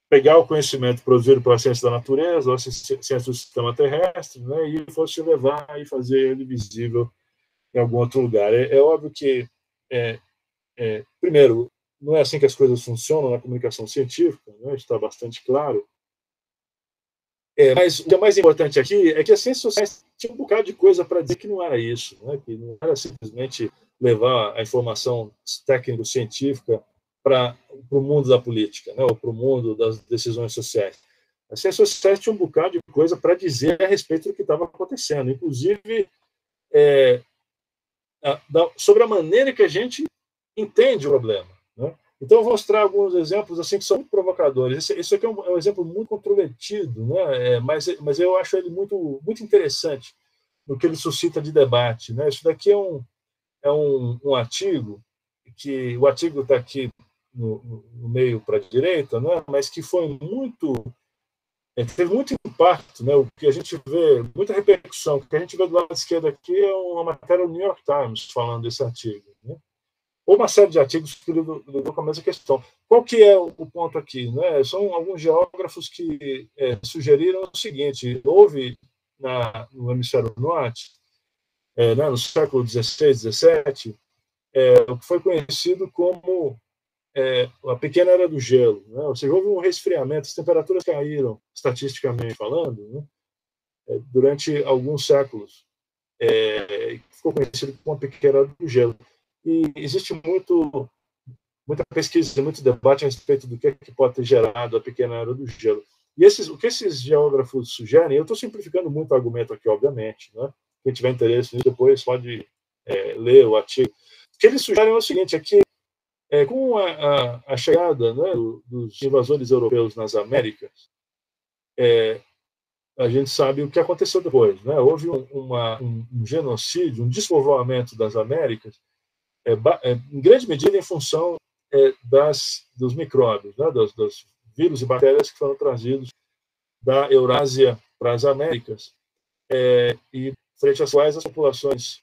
pegar o conhecimento produzido pela ciência da natureza, ou a ciência do sistema terrestre, né? E fosse levar e fazer ele visível em algum outro lugar. É óbvio que, primeiro, não é assim que as coisas funcionam na comunicação científica, né? Está bastante claro. Mas o que é mais importante aqui é que as ciências sociais tinham um bocado de coisa para dizer que não era isso, né? Que não era simplesmente levar a informação técnico-científica para o mundo da política, né? Ou para o mundo das decisões sociais. As ciências sociais tinham um bocado de coisa para dizer a respeito do que estava acontecendo, inclusive sobre a maneira que a gente entende o problema, né? Então, eu vou mostrar alguns exemplos assim que são muito provocadores. Esse aqui é um exemplo muito controvertido, né? Mas eu acho ele muito, muito interessante no que ele suscita de debate, né? Isso daqui é um artigo, que o artigo está aqui no meio para a direita, né? Mas que foi teve muito impacto, né? O que a gente vê, muita repercussão. O que a gente vê do lado esquerdo aqui é uma matéria do New York Times falando desse artigo, né? Ou uma série de artigos que lidam com a mesma questão. Qual que é o ponto aqui, né? São alguns geógrafos que sugeriram o seguinte: houve no hemisfério norte, né, no século XVI, XVII, o que foi conhecido como a pequena era do gelo, né? Ou seja, houve um resfriamento, as temperaturas caíram, estatisticamente falando, né, durante alguns séculos. Ficou conhecido como a pequena era do gelo. E existe muita pesquisa, muito debate a respeito do que pode ter gerado a pequena era do gelo. E o que esses geógrafos sugerem, eu estou simplificando muito o argumento aqui, obviamente, né? Quem tiver interesse nisso, depois pode ler o artigo. O que eles sugerem é o seguinte: é que com a chegada, né, dos invasores europeus nas Américas, a gente sabe o que aconteceu depois, né? Houve um genocídio, um despovoamento das Américas, em grande medida em função dos micróbios, né, dos vírus e bactérias que foram trazidos da Eurásia para as Américas, e frente às quais as populações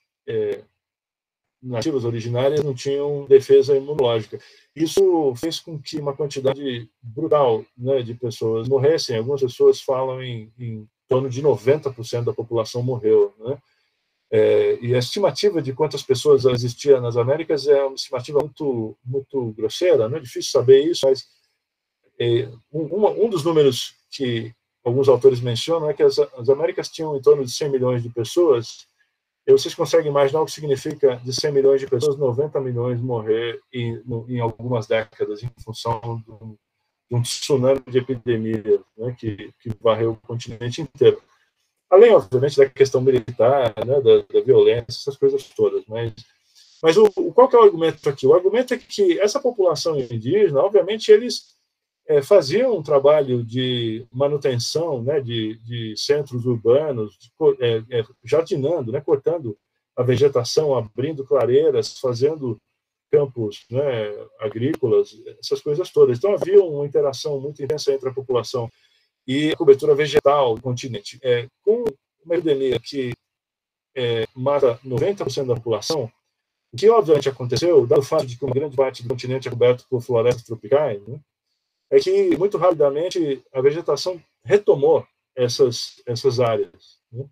nativas originárias não tinham defesa imunológica. Isso fez com que uma quantidade brutal, né, de pessoas morressem. Algumas pessoas falam em torno de 90% da população morreu, né? E a estimativa de quantas pessoas existiam nas Américas é uma estimativa muito, muito grosseira, não é difícil saber isso, mas um dos números que alguns autores mencionam é que as Américas tinham em torno de 100 milhões de pessoas. E vocês conseguem imaginar o que significa de 100 milhões de pessoas, 90 milhões morrer em algumas décadas em função de um tsunami de epidemias, né, que varreu o continente inteiro. Além, obviamente, da questão militar, né, da violência, essas coisas todas. Mas qual que é o argumento aqui? O argumento é que essa população indígena, obviamente, eles faziam um trabalho de manutenção, né, de centros urbanos, jardinando, né, cortando a vegetação, abrindo clareiras, fazendo campos, né, agrícolas, essas coisas todas. Então, havia uma interação muito intensa entre a população e a cobertura vegetal do continente. Com uma epidemia que mata 90% da população, o que obviamente aconteceu, dado o fato de que uma grande parte do continente é coberto por florestas tropicais, né, é que muito rapidamente a vegetação retomou essas áreas, né?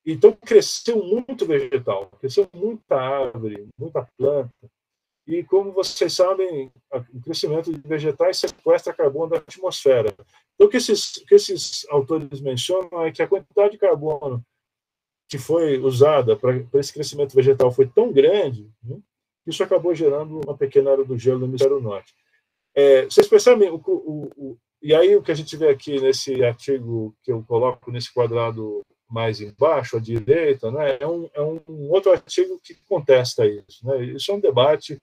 Então cresceu muito vegetal, cresceu muita árvore, muita planta. E como vocês sabem, o crescimento de vegetais sequestra carbono da atmosfera. Então, o que esses autores mencionam é que a quantidade de carbono que foi usada para esse crescimento vegetal foi tão grande, né, que isso acabou gerando uma pequena área do gelo no hemisfério norte. Vocês percebem, e aí o que a gente vê aqui nesse artigo que eu coloco nesse quadrado mais embaixo, à direita, né, é um outro artigo que contesta isso, né? Isso é um debate,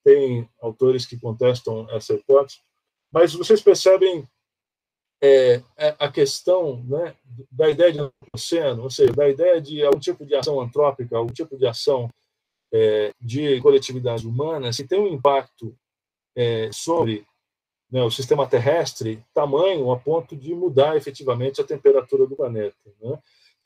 tem autores que contestam essa hipótese, mas vocês percebem a questão, né, da ideia de oceano, ou seja, da ideia de algum tipo de ação antrópica, algum tipo de ação de coletividades humanas que tem um impacto sobre, né, o sistema terrestre, tamanho a ponto de mudar efetivamente a temperatura do planeta, né?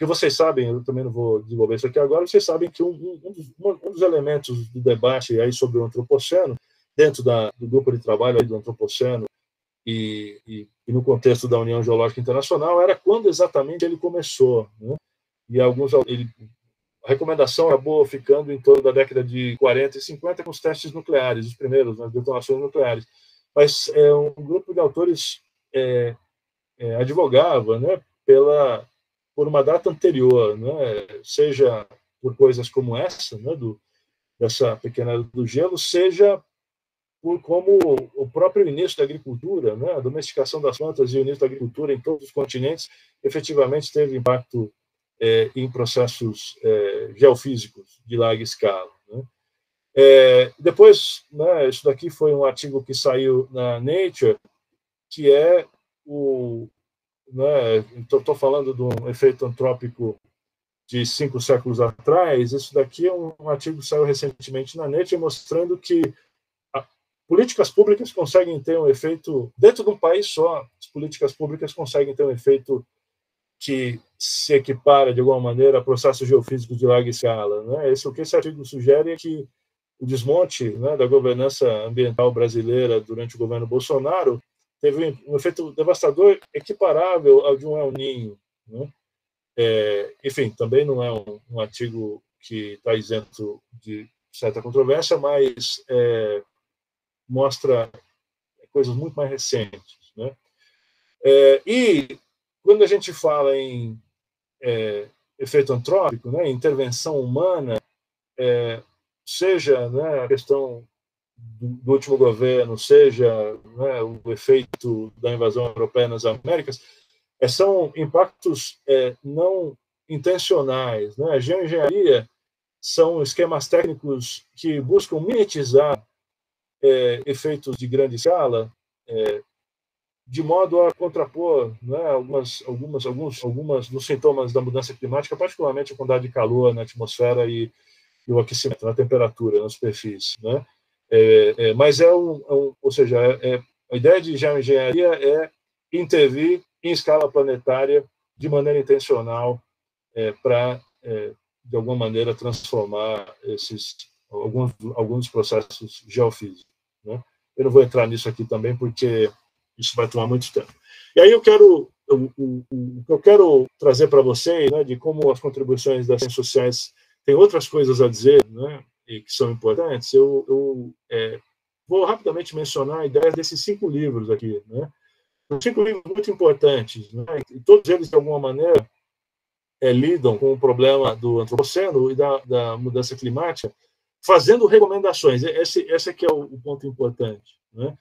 Porque vocês sabem, eu também não vou desenvolver isso aqui agora, vocês sabem que um dos elementos do debate aí sobre o antropoceno, dentro do grupo de trabalho aí do antropoceno e no contexto da União Geológica Internacional, era quando exatamente ele começou, né? E a recomendação acabou ficando em torno da década de 40 e 50 com os testes nucleares, os primeiros, as detonações nucleares. Mas um grupo de autores advogava, né, por uma data anterior, né, seja por coisas como essa, né, dessa pequena era do gelo, seja por como o próprio início da agricultura, né, a domesticação das plantas e o início da agricultura em todos os continentes efetivamente teve impacto em processos geofísicos de larga escala, né. Depois, né, isso daqui foi um artigo que saiu na Nature, que é estou falando de um efeito antrópico de 5 séculos atrás. Isso daqui é um artigo que saiu recentemente na Nature mostrando que políticas públicas conseguem ter um efeito dentro de um país só. As políticas públicas conseguem ter um efeito que se equipara de alguma maneira a processos geofísicos de larga escala, né? O que esse artigo sugere é que o desmonte, né, da governança ambiental brasileira durante o governo Bolsonaro teve um efeito devastador equiparável ao de um El Niño, né? Enfim, também não é um artigo que está isento de certa controvérsia, mas mostra coisas muito mais recentes, né? E quando a gente fala em efeito antrópico, né, intervenção humana, seja, né, a questão do último governo, seja, né, o efeito da invasão europeia nas Américas, são impactos não intencionais, né? A geoengenharia são esquemas técnicos que buscam mimetizar efeitos de grande escala, de modo a contrapor, né, algumas dos sintomas da mudança climática, particularmente a quantidade de calor na atmosfera e o aquecimento, na temperatura, na superfície, né? Mas ou seja, a ideia de geoengenharia é intervir em escala planetária de maneira intencional para, de alguma maneira, transformar alguns processos geofísicos, né? Eu não vou entrar nisso aqui também, porque isso vai tomar muito tempo. E aí o que eu quero trazer para vocês, né, de como as contribuições das ciências sociais têm outras coisas a dizer, né, e que são importantes, eu vou rapidamente mencionar a ideia desses 5 livros aqui, né? 5 livros muito importantes, né? E todos eles, de alguma maneira, lidam com o problema do antropoceno e da mudança climática, fazendo recomendações. Esse aqui é o ponto importante, né?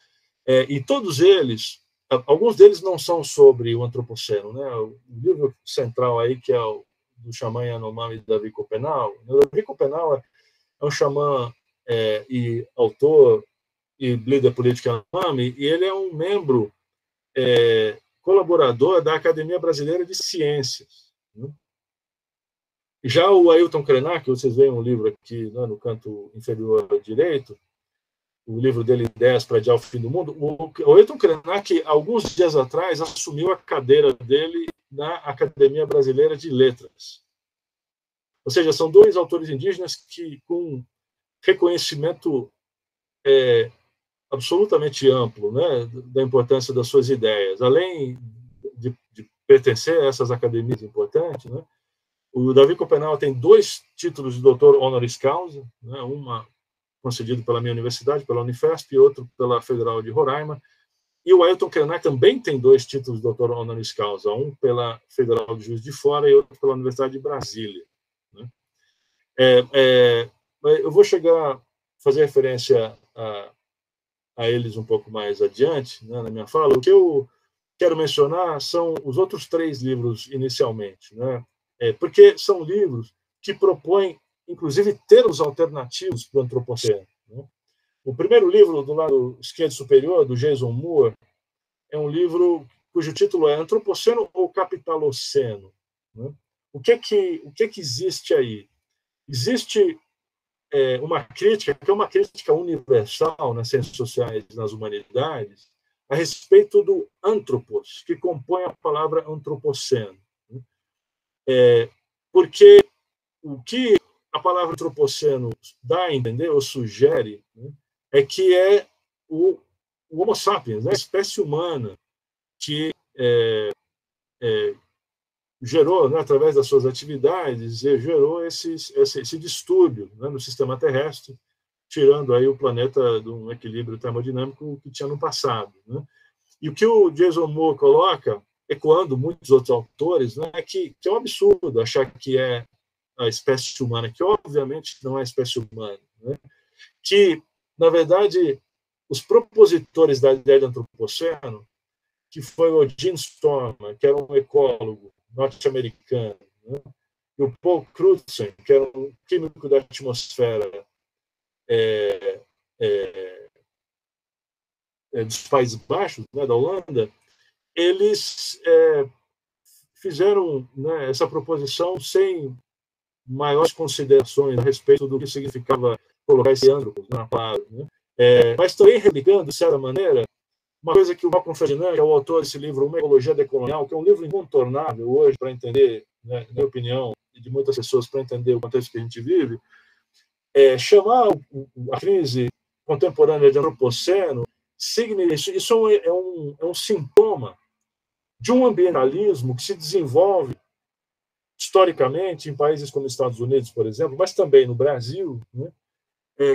E todos eles, alguns deles não são sobre o antropoceno, né? O livro central aí, que é o do xamã Yanomami Davi Copenau. Davi Copenau é um xamã e autor e líder político Yanomami, e ele é um membro colaborador da Academia Brasileira de Ciências, né? Já o Ailton Krenak, vocês veem um livro aqui, né, no canto inferior direito, o livro dele, Ideias para Adiar o Fim do Mundo. O Ailton Krenak, alguns dias atrás, assumiu a cadeira dele na Academia Brasileira de Letras. Ou seja, são 2 autores indígenas que, com reconhecimento absolutamente amplo, né, da importância das suas ideias, além de pertencer a essas academias importantes, né, o Davi Copenau tem 2 títulos de doutor honoris causa, né, uma concedido pela minha universidade, pela Unifesp, e outro pela Federal de Roraima. E o Ailton Krenak também tem 2 títulos de doutor honoris causa, um pela Federal de Juiz de Fora e outro pela Universidade de Brasília, né? Eu vou fazer referência a eles um pouco mais adiante, né, na minha fala. O que eu quero mencionar são os outros 3 livros inicialmente, né? Porque são livros que propõem, inclusive, termos alternativos para o antropoceno, né? O primeiro livro, do lado esquerdo superior, do Jason Moore, é um livro cujo título é Antropoceno ou Capitaloceno, né? O que existe aí? Existe uma crítica, que é uma crítica universal nas ciências sociais e nas humanidades, a respeito do antropos, que compõe a palavra antropoceno. Porque o que a palavra antropoceno dá a entender, ou sugere, né, é que é o Homo sapiens, né, a espécie humana, que gerou, né, através das suas atividades, gerou esse distúrbio, né, no sistema terrestre, tirando aí o planeta de um equilíbrio termodinâmico que tinha no passado, né? E o que o Jason Moore coloca, ecoando muitos outros autores, né, é que é um absurdo achar que é a espécie humana, que obviamente não é a espécie humana, né? Que, na verdade, os propositores da ideia de antropoceno, que foi o Gene Stormer, que era um ecólogo norte-americano, né? E o Paul Crutzen, que era um químico da atmosfera dos Países Baixos, né, da Holanda, eles fizeram, né, essa proposição sem maiores considerações a respeito do que significava colocar esse antropos na palavra, né? Mas também replicando, de certa maneira, uma coisa que o Malcolm Ferdinand, que é o autor desse livro, Uma Ecologia Decolonial, que é um livro incontornável hoje para entender, né, na minha opinião, e de muitas pessoas, para entender o contexto que a gente vive, chamar a crise contemporânea de antropoceno, isso é um sintoma de um ambientalismo que se desenvolve historicamente em países como Estados Unidos, por exemplo, mas também no Brasil, né,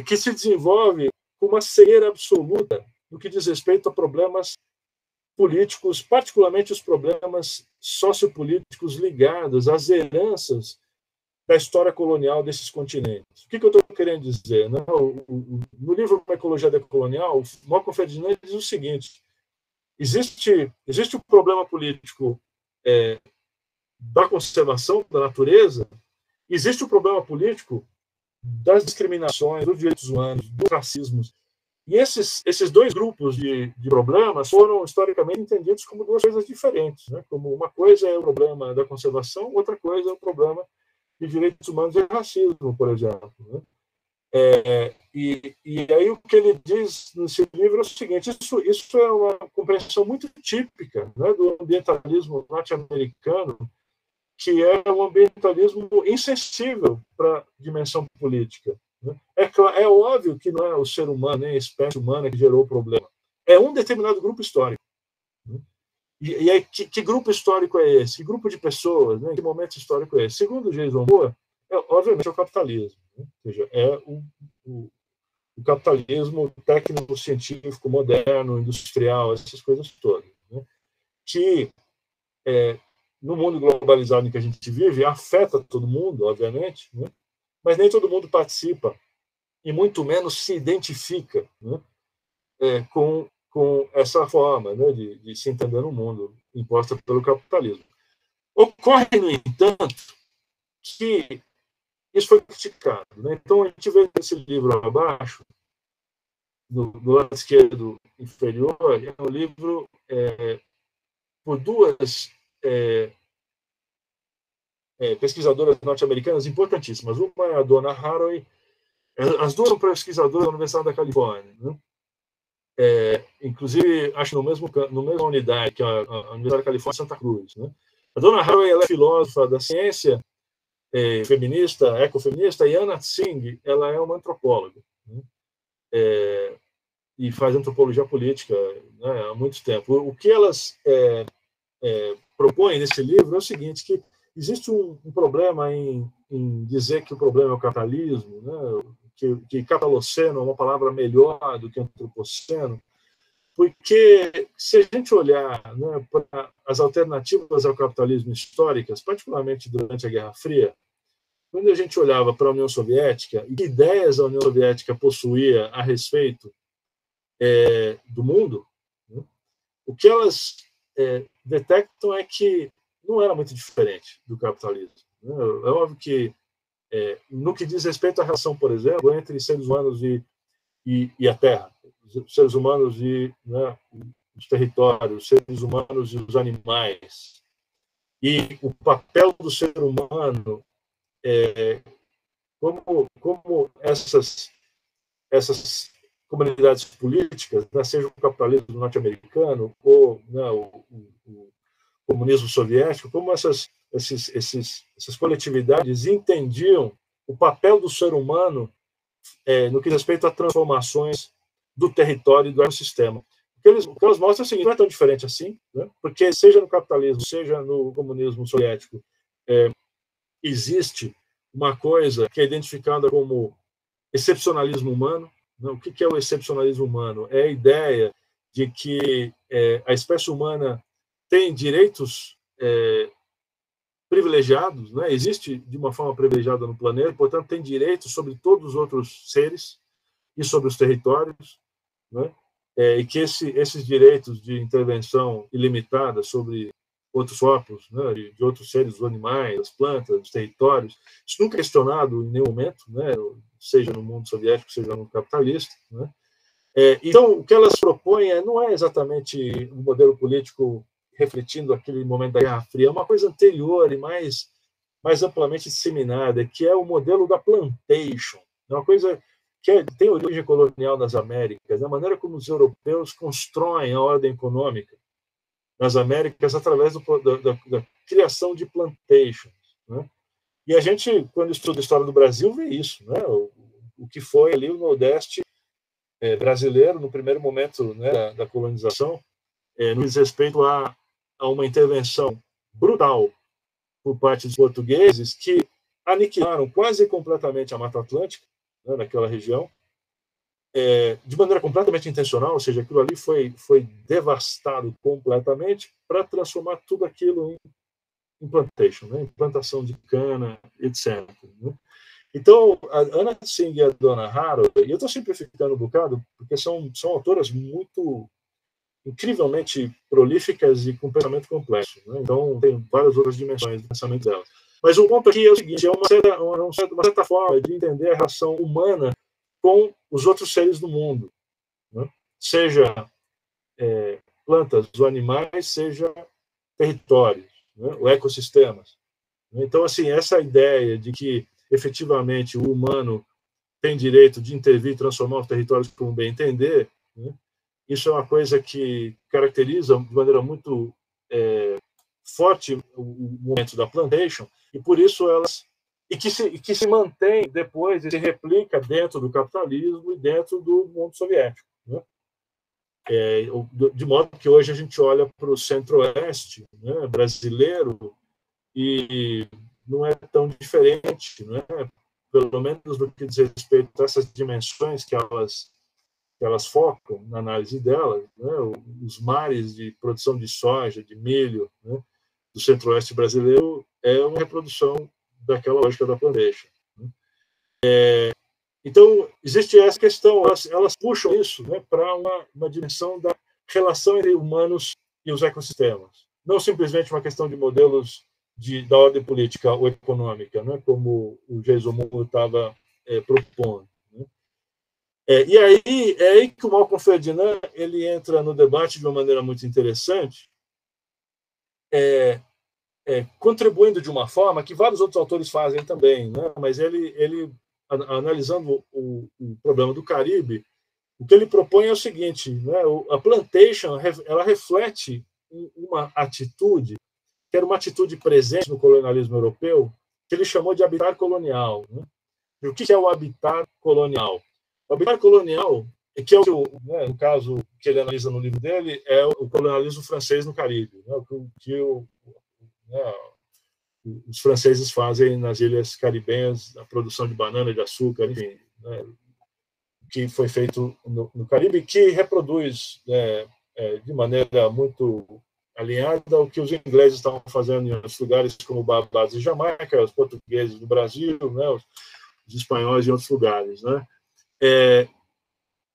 que se desenvolve com uma cegueira absoluta no que diz respeito a problemas políticos, particularmente os problemas sociopolíticos ligados às heranças da história colonial desses continentes. O que eu estou querendo dizer? Né? No livro Uma Ecologia Decolonial, Malcolm Ferdinand diz o seguinte: existe um problema político da conservação da natureza, existe um problema político das discriminações, dos direitos humanos, dos racismos. E esses dois grupos de problemas foram historicamente entendidos como duas coisas diferentes, né? Como uma coisa é o problema da conservação, outra coisa é o problema de direitos humanos e racismo, por exemplo, né? E aí o que ele diz nesse livro é o seguinte: isso é uma compreensão muito típica, né, do ambientalismo norte-americano, que é um ambientalismo insensível para a dimensão política. Né? É óbvio que não é o ser humano, nem a espécie humana que gerou o problema. É um determinado grupo histórico. Né? E aí, que grupo histórico é esse? Que grupo de pessoas? Né? Que momento histórico é esse? Segundo Jason Moore, obviamente é o capitalismo. Né? Ou seja, é o capitalismo técnico-científico, moderno, industrial, essas coisas todas. Né? Que no mundo globalizado em que a gente vive, afeta todo mundo, obviamente, né? Mas nem todo mundo participa, e muito menos se identifica, né, com essa forma, né, de se entender no mundo, imposta pelo capitalismo. Ocorre, no entanto, que isso foi criticado. Né? Então, a gente vê nesse livro abaixo, do lado esquerdo inferior, é um livro por duas pesquisadoras norte-americanas importantíssimas. Uma é a Donna Haraway, as duas são pesquisadoras da Universidade da Califórnia, né? Inclusive, acho na mesma unidade que a Universidade da Califórnia, Santa Cruz. Né? A Donna Haraway, ela é filósofa da ciência, feminista, ecofeminista, e Anna Tsing, ela é uma antropóloga, né? E faz antropologia política, né, há muito tempo. O que elas propõem nesse livro é o seguinte, que existe um problema em dizer que o problema é o capitalismo, né, que capitaloceno é uma palavra melhor do que antropoceno, porque se a gente olhar, né, para as alternativas ao capitalismo históricas, particularmente durante a Guerra Fria, quando a gente olhava para a União Soviética e que ideias a União Soviética possuía a respeito do mundo, né, o que elas detectam é que não era muito diferente do capitalismo. Né? É óbvio que, no que diz respeito à relação, por exemplo, entre seres humanos e a Terra, os seres humanos e, né, os territórios, os seres humanos e os animais, e o papel do ser humano, como essas comunidades políticas, né, seja o capitalismo norte-americano ou, né, o comunismo soviético, como essas essas coletividades entendiam o papel do ser humano no que diz respeito a transformações do território e do ecossistema. O que elas mostram é o seguinte: não é tão diferente assim, né? Porque seja no capitalismo, seja no comunismo soviético, existe uma coisa que é identificada como excepcionalismo humano. Né? O que é o excepcionalismo humano? É a ideia de que a espécie humana tem direitos privilegiados, né? Existe de uma forma privilegiada no planeta, portanto, tem direitos sobre todos os outros seres e sobre os territórios, né? E que esses direitos de intervenção ilimitada sobre outros corpos, né? de outros seres, os animais, as plantas, os territórios, isso nunca é questionado em nenhum momento, né? Seja no mundo soviético, seja no capitalista, né? Então, o que elas propõem não é exatamente um modelo político refletindo aquele momento da Guerra Fria, é uma coisa anterior e mais amplamente disseminada, que é o modelo da plantation, uma coisa que tem origem colonial nas Américas, a maneira como os europeus constroem a ordem econômica nas Américas através da criação de plantations, né? E a gente, quando estuda a história do Brasil, vê isso, né? O que foi ali o Nordeste brasileiro no primeiro momento, né, da colonização, no que diz respeito a uma intervenção brutal por parte dos portugueses que aniquilaram quase completamente a Mata Atlântica, né, naquela região, de maneira completamente intencional, ou seja, aquilo ali foi devastado completamente para transformar tudo aquilo em plantation, né, em plantação de cana, etc. Né? Então, a Anna Tsing e a Donna Haraway, e eu estou simplificando um bocado, porque são autoras muito incrivelmente prolíficas e com pensamento complexo, né? Então, tem várias outras dimensões do pensamento delas. Mas o ponto aqui é o seguinte: é uma certa forma de entender a relação humana com os outros seres do mundo, né? Seja plantas ou animais, seja territórios, né? Ou ecossistemas. Então, assim, essa ideia de que efetivamente o humano tem direito de intervir e transformar os territórios como bem entender, né? Isso é uma coisa que caracteriza de maneira muito forte o momento da plantation, e por isso elas que se mantém depois e se replica dentro do capitalismo e dentro do mundo soviético, né? De modo que hoje a gente olha para o centro-oeste, né, brasileiro, e não é tão diferente, né? Pelo menos no que diz respeito a essas dimensões que elas focam na análise delas, né? Os mares de produção de soja, de milho, né, do centro-oeste brasileiro é uma reprodução daquela lógica da plantation, né? Então, existe essa questão, elas puxam isso, né, para uma dimensão da relação entre humanos e os ecossistemas. Não simplesmente uma questão de modelos da ordem política ou econômica, né, como o Jason Moore estava propondo. E aí é aí que o Malcolm Ferdinand ele entra no debate de uma maneira muito interessante, contribuindo de uma forma que vários outros autores fazem também, né? Mas ele analisando o problema do Caribe, o que ele propõe é o seguinte, né? A plantation ela reflete uma atitude que era uma atitude presente no colonialismo europeu, que ele chamou de habitat colonial, né? E o que é o habitat colonial? O habitat colonial, que é né, no caso que ele analisa no livro dele, é o colonialismo francês no Caribe, né, os franceses fazem nas ilhas caribenhas, a produção de banana, de açúcar, enfim, né, que foi feito no Caribe, que reproduz de maneira muito alinhada ao que os ingleses estavam fazendo em outros lugares, como Barbados e Jamaica, os portugueses do Brasil, né, os espanhóis em outros lugares, né?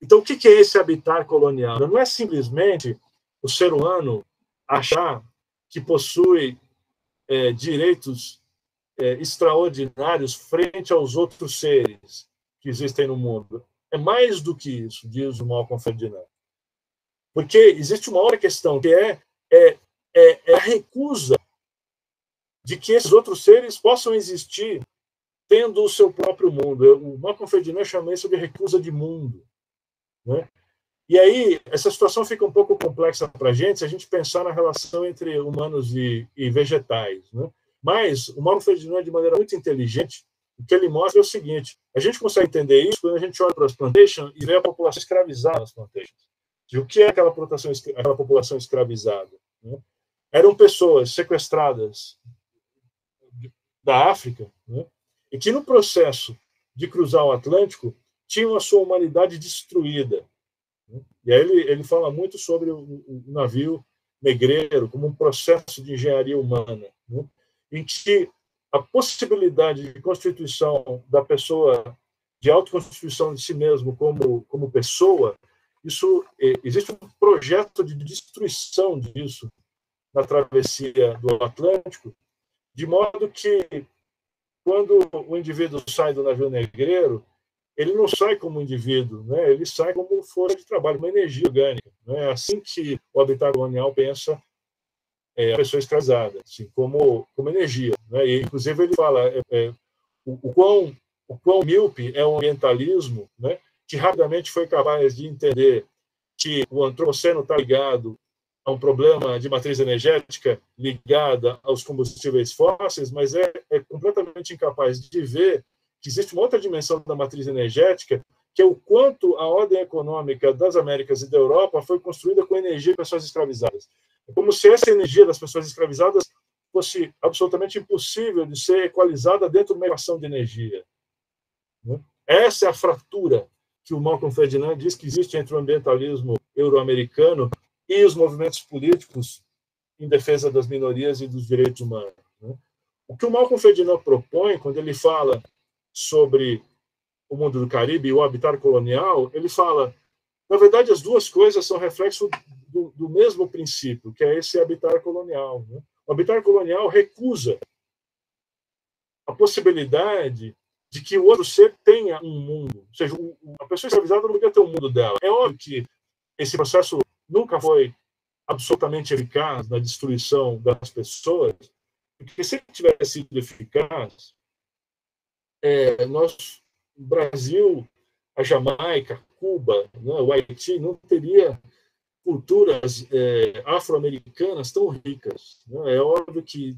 Então, o que é esse habitat colonial? Não é simplesmente o ser humano achar que possui direitos extraordinários frente aos outros seres que existem no mundo. É mais do que isso, diz o Malcolm Ferdinand. Porque existe uma outra questão, que é a recusa de que esses outros seres possam existir tendo o seu próprio mundo. O Malcolm Ferdinand chama isso de recusa de mundo, né? E aí, essa situação fica um pouco complexa para a gente, se a gente pensar na relação entre humanos e vegetais, né? Mas o Malcolm Ferdinand, de maneira muito inteligente, o que ele mostra é o seguinte: a gente consegue entender isso quando a gente olha para as plantations e vê a população escravizada nas plantations. E o que é aquela população escravizada? Né? Eram pessoas sequestradas da África, né? E que no processo de cruzar o Atlântico tinham a sua humanidade destruída. Né? E aí ele fala muito sobre o navio negreiro como um processo de engenharia humana, né? Em que a possibilidade de constituição da pessoa, de autoconstituição de si mesmo como pessoa, isso existe um projeto de destruição disso na travessia do Atlântico, de modo que quando o indivíduo sai do navio negreiro, ele não sai como indivíduo, né? Ele sai como força de trabalho, uma energia orgânica. Né? É assim que o habitat colonial pensa a pessoa escravizada, assim, como energia. Né? E, inclusive, ele fala o quão míope é o ambientalismo, né? Que rapidamente foi capaz de entender que o antropoceno está ligado a um problema de matriz energética ligada aos combustíveis fósseis, mas é completamente incapaz de ver que existe uma outra dimensão da matriz energética, que é o quanto a ordem econômica das Américas e da Europa foi construída com energia de pessoas escravizadas. É como se essa energia das pessoas escravizadas fosse absolutamente impossível de ser equalizada dentro de uma equação de energia. Essa é a fratura que o Malcolm Ferdinand diz que existe entre o ambientalismo euro-americano e os movimentos políticos em defesa das minorias e dos direitos humanos. O que o Malcolm Ferdinand propõe, quando ele fala sobre o mundo do Caribe e o habitat colonial, ele fala, na verdade, as duas coisas são reflexo do mesmo princípio, que é esse habitat colonial. Né? O habitat colonial recusa a possibilidade de que o outro ser tenha um mundo. Ou seja, a pessoa escravizada não podia ter um mundo dela. É óbvio que esse processo nunca foi absolutamente eficaz na destruição das pessoas, porque se ele tivesse sido eficaz, o Brasil, a Jamaica, Cuba, né, o Haiti, não teria culturas afro-americanas tão ricas. Né? É óbvio que,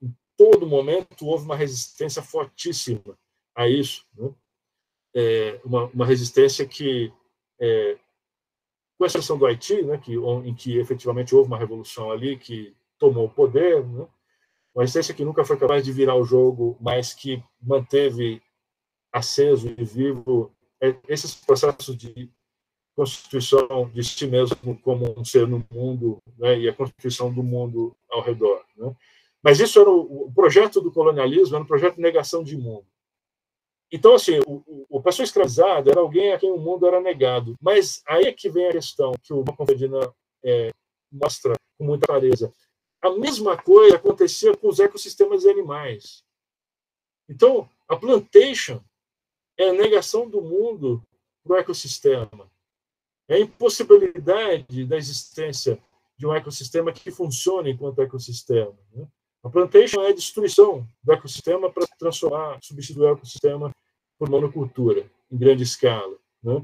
em todo momento, houve uma resistência fortíssima a isso. Né? Uma resistência que, com exceção do Haiti, né, em que efetivamente houve uma revolução ali que tomou o poder, né? Uma resistência que nunca foi capaz de virar o jogo, mas que manteve aceso e vivo esses processos de constituição de si mesmo como um ser no mundo, né, e a constituição do mundo ao redor. Né? Mas isso era o projeto do colonialismo, era um projeto de negação de mundo. Então, assim, a pessoa escravizada era alguém a quem o mundo era negado. Mas aí é que vem a questão que o Malcolm Ferdinand mostra com muita clareza. A mesma coisa acontecia com os ecossistemas animais. Então, a plantation é a negação do mundo para o ecossistema. É a impossibilidade da existência de um ecossistema que funcione enquanto ecossistema. Né? A plantation é a destruição do ecossistema para substituir o ecossistema por monocultura, em grande escala. Né?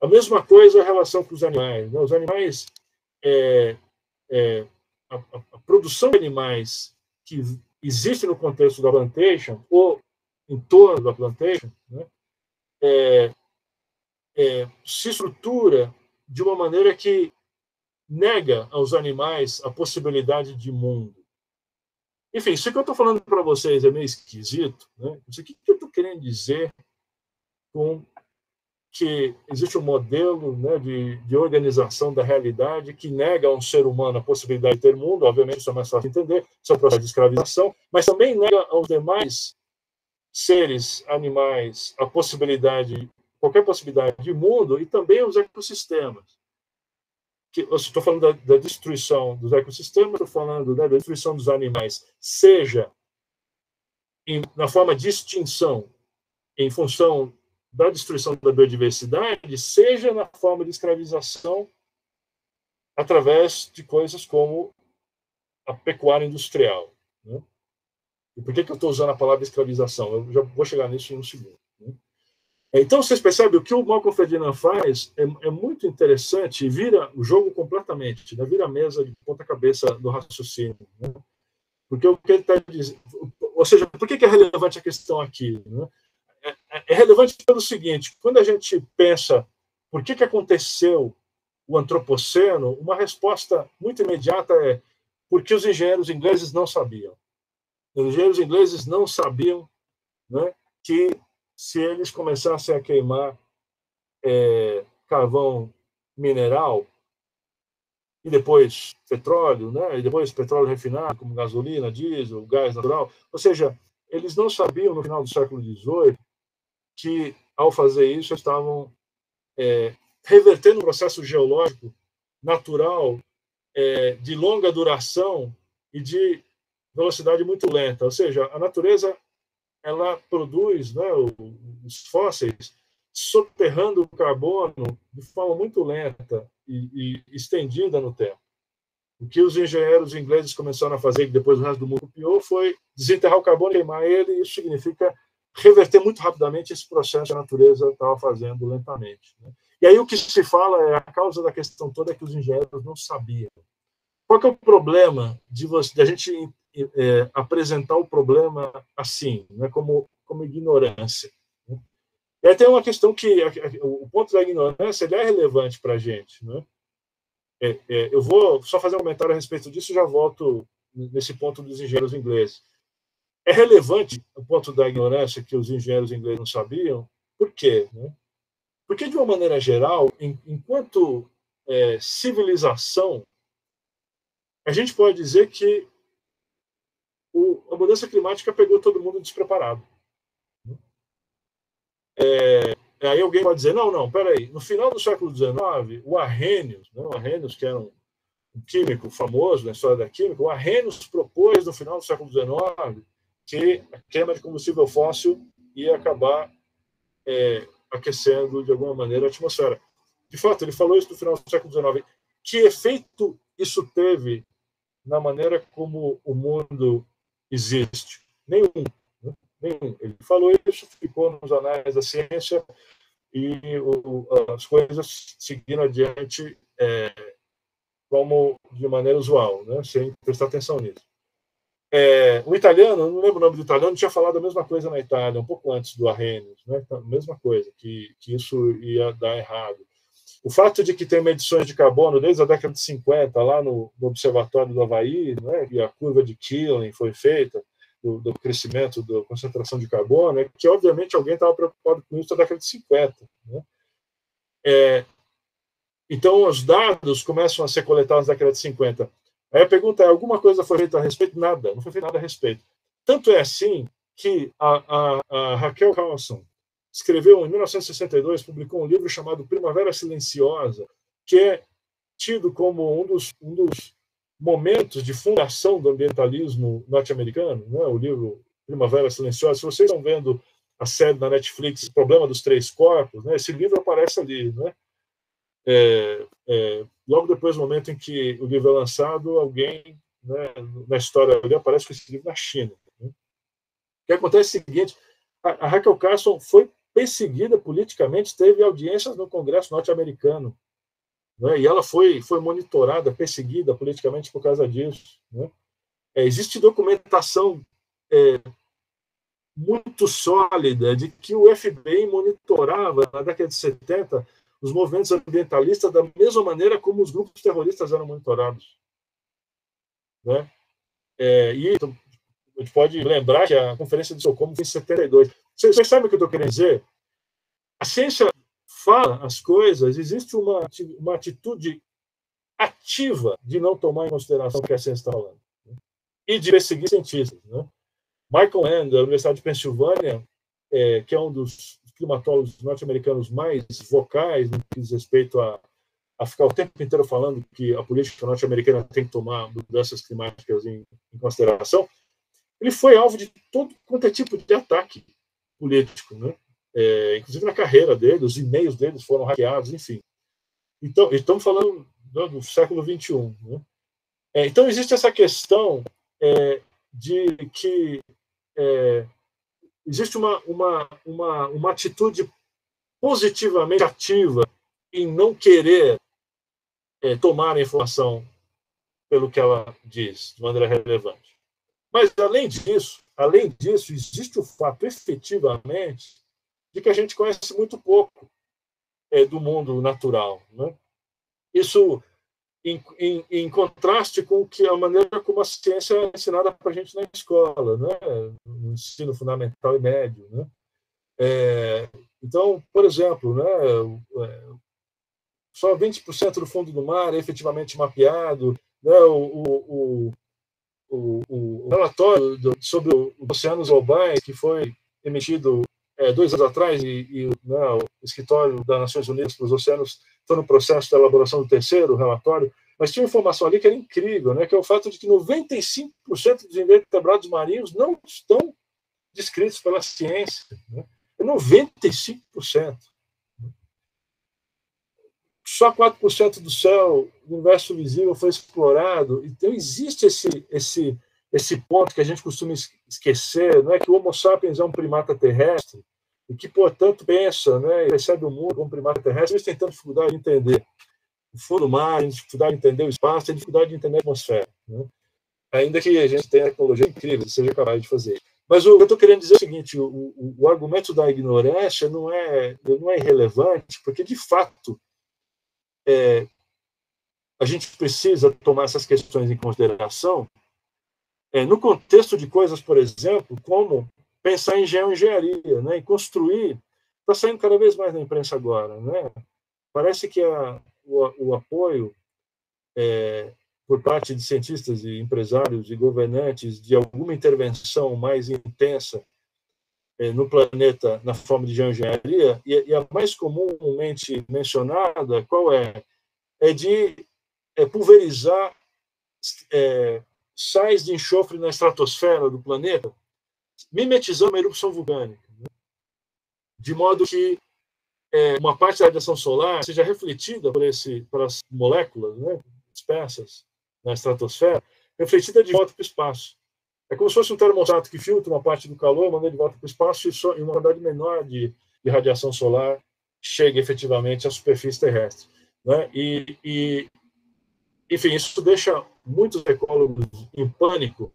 A mesma coisa é a relação com os animais. Né? Os animais, a produção de animais que existe no contexto da plantation, ou em torno da plantation, né? Se estrutura de uma maneira que nega aos animais a possibilidade de mundo. Enfim, isso que eu estou falando para vocês é meio esquisito. Né? Isso aqui que eu estou querendo dizer com que existe um modelo, né, de organização da realidade que nega a um ser humano a possibilidade de ter mundo. Obviamente, isso é mais fácil de entender, isso é um processo de escravização, mas também nega aos demais seres, animais, a possibilidade, qualquer possibilidade de mundo, e também aos ecossistemas. Eu estou falando da destruição dos ecossistemas, estou falando da destruição dos animais, seja na forma de extinção, em função da destruição da biodiversidade, seja na forma de escravização através de coisas como a pecuária industrial. Né? E por que eu estou usando a palavra escravização? Eu já vou chegar nisso em um segundo. Né? Então, vocês percebem, o que o Malcolm Ferdinand faz é muito interessante e vira o jogo completamente, né? Vira a mesa de ponta cabeça do raciocínio. Né? Porque o que ele está dizendo... Ou seja, por que é relevante a questão aqui? Né? É relevante pelo seguinte, quando a gente pensa por que aconteceu o antropoceno, uma resposta muito imediata é porque os engenheiros ingleses não sabiam. Os engenheiros ingleses não sabiam, né, que se eles começassem a queimar carvão mineral e depois petróleo, né, e depois petróleo refinado, como gasolina, diesel, gás natural, ou seja, eles não sabiam no final do século XVIII que, ao fazer isso, estavam revertendo um processo geológico natural de longa duração e de velocidade muito lenta. Ou seja, a natureza ela produz, né, os fósseis soterrando o carbono de forma muito lenta e estendida no tempo. O que os engenheiros ingleses começaram a fazer, que depois o resto do mundo copiou, foi desenterrar o carbono, queimar ele, e isso significa reverter muito rapidamente esse processo que a natureza estava fazendo lentamente. Né? E aí o que se fala é a causa da questão toda é que os engenheiros não sabiam. Qual que é o problema de a gente apresentar o problema assim, né, como ignorância? Né? E aí tem uma questão que o ponto da ignorância ele é relevante para a gente. Né? Eu vou só fazer um comentário a respeito disso e já volto nesse ponto dos engenheiros ingleses. É relevante o ponto da ignorância que os engenheiros ingleses não sabiam. Por quê? Né? Porque, de uma maneira geral, enquanto civilização, a gente pode dizer que a mudança climática pegou todo mundo despreparado. Aí alguém pode dizer, não, peraí, no final do século XIX, o Arrhenius, né, que era um químico famoso na história da química, o Arrhenius propôs, no final do século XIX, que a queima de combustível fóssil ia acabar aquecendo, de alguma maneira, a atmosfera. De fato, ele falou isso no final do século XIX. Que efeito isso teve na maneira como o mundo existe? Nenhum. Nenhum. Ele falou isso, ficou nos anais da ciência e as coisas seguiram adiante como de maneira usual, né? Sem prestar atenção nisso. O italiano, não lembro o nome do italiano, tinha falado a mesma coisa na Itália, um pouco antes do Arrhenius, né? Então, mesma coisa, que isso ia dar errado. O fato de que tem medições de carbono desde a década de 50, lá no Observatório do Havaí, né? E a curva de Killing foi feita, do crescimento da concentração de carbono, que obviamente alguém estava preocupado com isso na década de 50. Né? Então, os dados começam a ser coletados na década de 50. Aí a pergunta é, alguma coisa foi feita a respeito? Nada, não foi feito nada a respeito. Tanto é assim que a Raquel Carlson escreveu, em 1962, publicou um livro chamado Primavera Silenciosa, que é tido como um dos momentos de fundação do ambientalismo norte-americano, né? O livro Primavera Silenciosa. Se vocês estão vendo a série da Netflix, Problema dos Três Corpos, né? Esse livro aparece ali. Né? Logo depois do momento em que o livro é lançado, alguém, né, na história ali, aparece com esse livro na China. Né? O que acontece é o seguinte, a Raquel Carlson foi perseguida politicamente, teve audiências no Congresso norte-americano, né? E ela foi monitorada, perseguida politicamente por causa disso. Né? Existe documentação muito sólida de que o FBI monitorava, na década de 70, os movimentos ambientalistas da mesma maneira como os grupos terroristas eram monitorados. Né? E a gente pode lembrar que a Conferência de Estocolmo foi em 72. Vocês sabem o que eu estou querendo dizer? A ciência fala as coisas, existe uma atitude ativa de não tomar em consideração o que a ciência está falando. Né? E de perseguir cientistas. Né? Michael Hand, da Universidade de Pensilvânia, que é um dos climatólogos norte-americanos mais vocais no que diz respeito a ficar o tempo inteiro falando que a política norte-americana tem que tomar mudanças climáticas em consideração, ele foi alvo de todo quanto é tipo de ataque político, né? Inclusive na carreira dele, os e-mails deles foram hackeados, enfim. Então, estamos falando do século XXI. Né? Então, existe essa questão de que existe uma atitude positivamente ativa em não querer tomar a informação pelo que ela diz, de maneira relevante. Mas, além disso, existe o fato, efetivamente, de que a gente conhece muito pouco do mundo natural, né? Isso em contraste com a maneira como a ciência é ensinada para a gente na escola, né? No ensino fundamental e médio, né? Então, por exemplo, né, só 20% do fundo do mar é efetivamente mapeado, né? O relatório sobre os oceanos globais, que foi emitido 2 anos atrás, né, o Escritório das Nações Unidas para os Oceanos está no processo de elaboração do 3º relatório, mas tinha informação ali que era incrível, né, que é o fato de que 95% dos invertebrados marinhos não estão descritos pela ciência. Né? 95%. Só 4% do céu do universo visível foi explorado. Então, existe esse ponto que a gente costuma esquecer, né, que o Homo sapiens é um primata terrestre, e que, portanto, pensa, né, e recebe o mundo como primata terrestre. Eles têm tanta dificuldade de entender o fundo do mar, dificuldade de entender o espaço, tem dificuldade de entender a atmosfera. Né? Ainda que a gente tenha tecnologia incrível, seja capaz de fazer. Mas o que eu estou querendo dizer é o seguinte: o argumento da ignorância não é irrelevante, porque, de fato, a gente precisa tomar essas questões em consideração no contexto de coisas, por exemplo, como pensar em geoengenharia, né, e construir. Está saindo cada vez mais na imprensa agora, né? Parece que o apoio por parte de cientistas e empresários e governantes de alguma intervenção mais intensa no planeta na forma de geoengenharia, e a mais comumente mencionada, qual é? É de pulverizar sais de enxofre na estratosfera do planeta, mimetizando uma erupção vulcânica, né? De modo que uma parte da radiação solar seja refletida pelas moléculas, né, dispersas na estratosfera, refletida de volta para o espaço. É como se fosse um termostato que filtra uma parte do calor, manda de volta para o espaço e uma quantidade menor de radiação solar chega efetivamente à superfície terrestre. Né? Enfim, isso deixa muitos ecólogos em pânico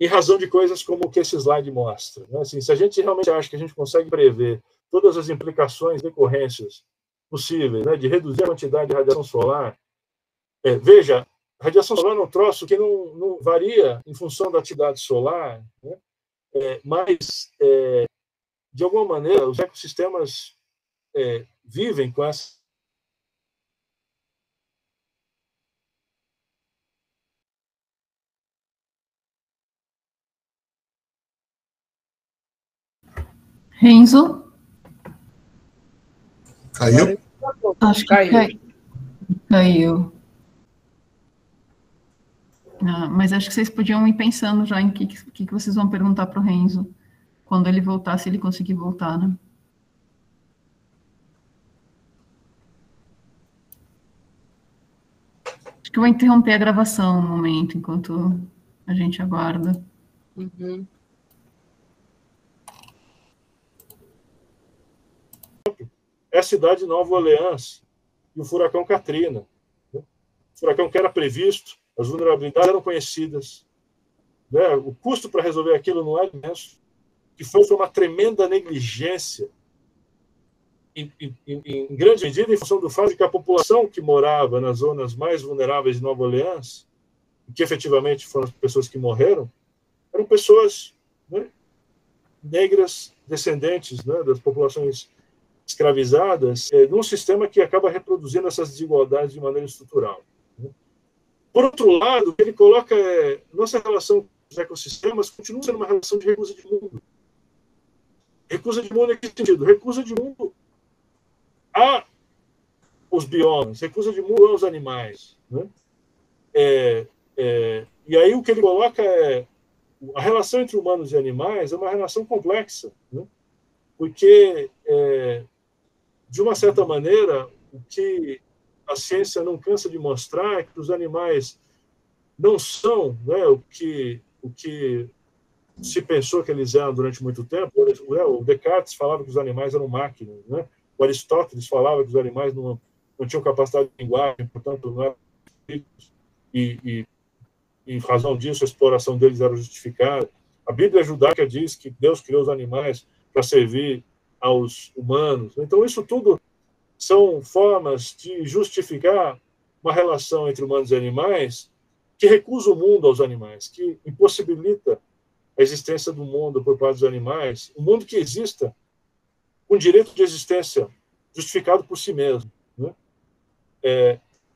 em razão de coisas como o que esse slide mostra. Né? Assim, se a gente realmente acha que a gente consegue prever todas as implicações, decorrências possíveis, né, de reduzir a quantidade de radiação solar, veja, a radiação solar é um troço que não varia em função da atividade solar, né? Mas, de alguma maneira, os ecossistemas vivem com essa. Renzo? Caiu? Acho que caiu. Mas acho que vocês podiam ir pensando já em que vocês vão perguntar para o Renzo quando ele voltar, se ele conseguir voltar, né? Acho que eu vou interromper a gravação no momento, enquanto a gente aguarda. Uhum. É a cidade de Nova Orleans e o furacão Katrina. Né? O furacão que era previsto, as vulnerabilidades eram conhecidas. Né? O custo para resolver aquilo não é imenso. Que foi uma tremenda negligência, em grande medida, em função do fato de que a população que morava nas zonas mais vulneráveis de Nova Orleans, que efetivamente foram as pessoas que morreram, eram pessoas, né, negras, descendentes, né, das populações escravizadas, num sistema que acaba reproduzindo essas desigualdades de maneira estrutural. Né. Por outro lado, ele coloca nossa relação com os ecossistemas continua sendo uma relação de recusa de mundo. Recusa de mundo em que sentido? Recusa de mundo aos biomas, recusa de mundo aos animais. Né? E aí o que ele coloca a relação entre humanos e animais é uma relação complexa, né? Porque, de uma certa maneira, o que a ciência não cansa de mostrar é que os animais não são, né, o que se pensou que eles eram durante muito tempo. O Descartes falava que os animais eram máquinas, né? O Aristóteles falava que os animais não tinham capacidade de linguagem, portanto, não eram. E em razão disso a exploração deles era justificada. A Bíblia judaica diz que Deus criou os animais para servir aos humanos. Então, isso tudo são formas de justificar uma relação entre humanos e animais que recusa o mundo aos animais, que impossibilita a existência do mundo por parte dos animais, um mundo que exista com direito de existência justificado por si mesmo. Né?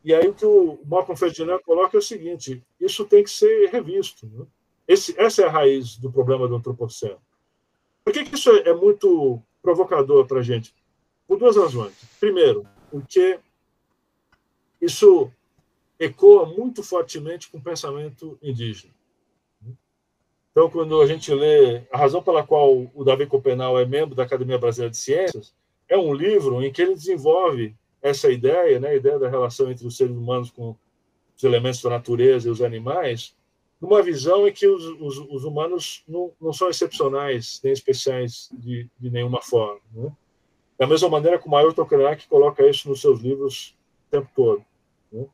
E aí o que o Malcolm Ferdinand coloca é o seguinte: isso tem que ser revisto. Né? Essa é a raiz do problema do antropoceno. Por que isso é muito provocador para a gente? Por duas razões. Primeiro, porque isso ecoa muito fortemente com o pensamento indígena. Então, quando a gente lê a razão pela qual o Davi Copenau é membro da Academia Brasileira de Ciências, é um livro em que ele desenvolve essa ideia, né, a ideia da relação entre os seres humanos com os elementos da natureza e os animais, numa visão em que os humanos não são excepcionais nem especiais de nenhuma forma. Né? Da mesma maneira que o Ailton Krenak coloca isso nos seus livros o tempo todo. Né?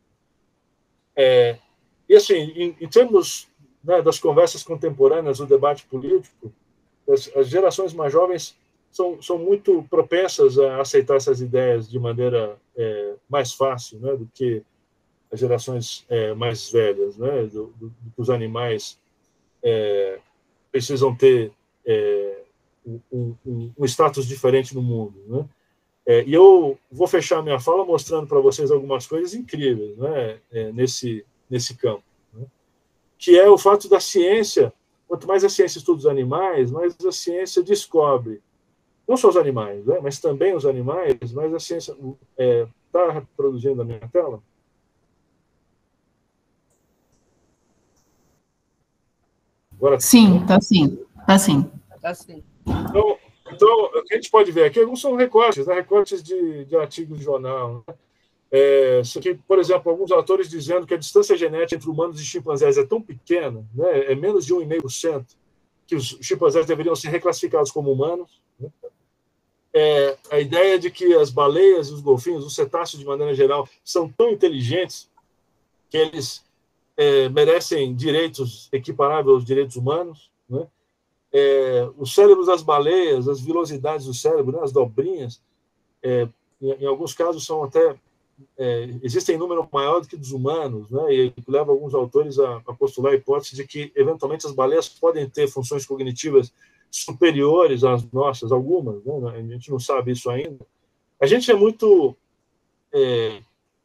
E assim, em termos, né, das conversas contemporâneas, do debate político, as gerações mais jovens são muito propensas a aceitar essas ideias de maneira mais fácil, né, do que as gerações mais velhas, né, do que os animais precisam ter um status diferente no mundo. Né? E eu vou fechar minha fala mostrando para vocês algumas coisas incríveis, né, nesse campo, né? Que é o fato da ciência. Quanto mais a ciência estuda os animais, mais a ciência descobre, não só os animais, né, mas também os animais, mas a ciência... Está reproduzindo a minha tela? Agora, sim, está sim. Está sim. Tá sim. Então, o que a gente pode ver aqui, alguns são recortes, né, recortes de artigos de jornal. Né? Isso aqui, por exemplo, alguns autores dizendo que a distância genética entre humanos e chimpanzés é tão pequena, né, é menos de 1,5%, que os chimpanzés deveriam ser reclassificados como humanos. Né? A ideia de que as baleias, os golfinhos, os cetáceos, de maneira geral, são tão inteligentes que eles merecem direitos equiparáveis aos direitos humanos. Né? Os cérebros das baleias, as vilosidades do cérebro, né, as dobrinhas, em alguns casos são até existem em número maior do que dos humanos, né, e leva alguns autores a postular a hipótese de que eventualmente as baleias podem ter funções cognitivas superiores às nossas, algumas, né, a gente não sabe isso ainda. A gente é muito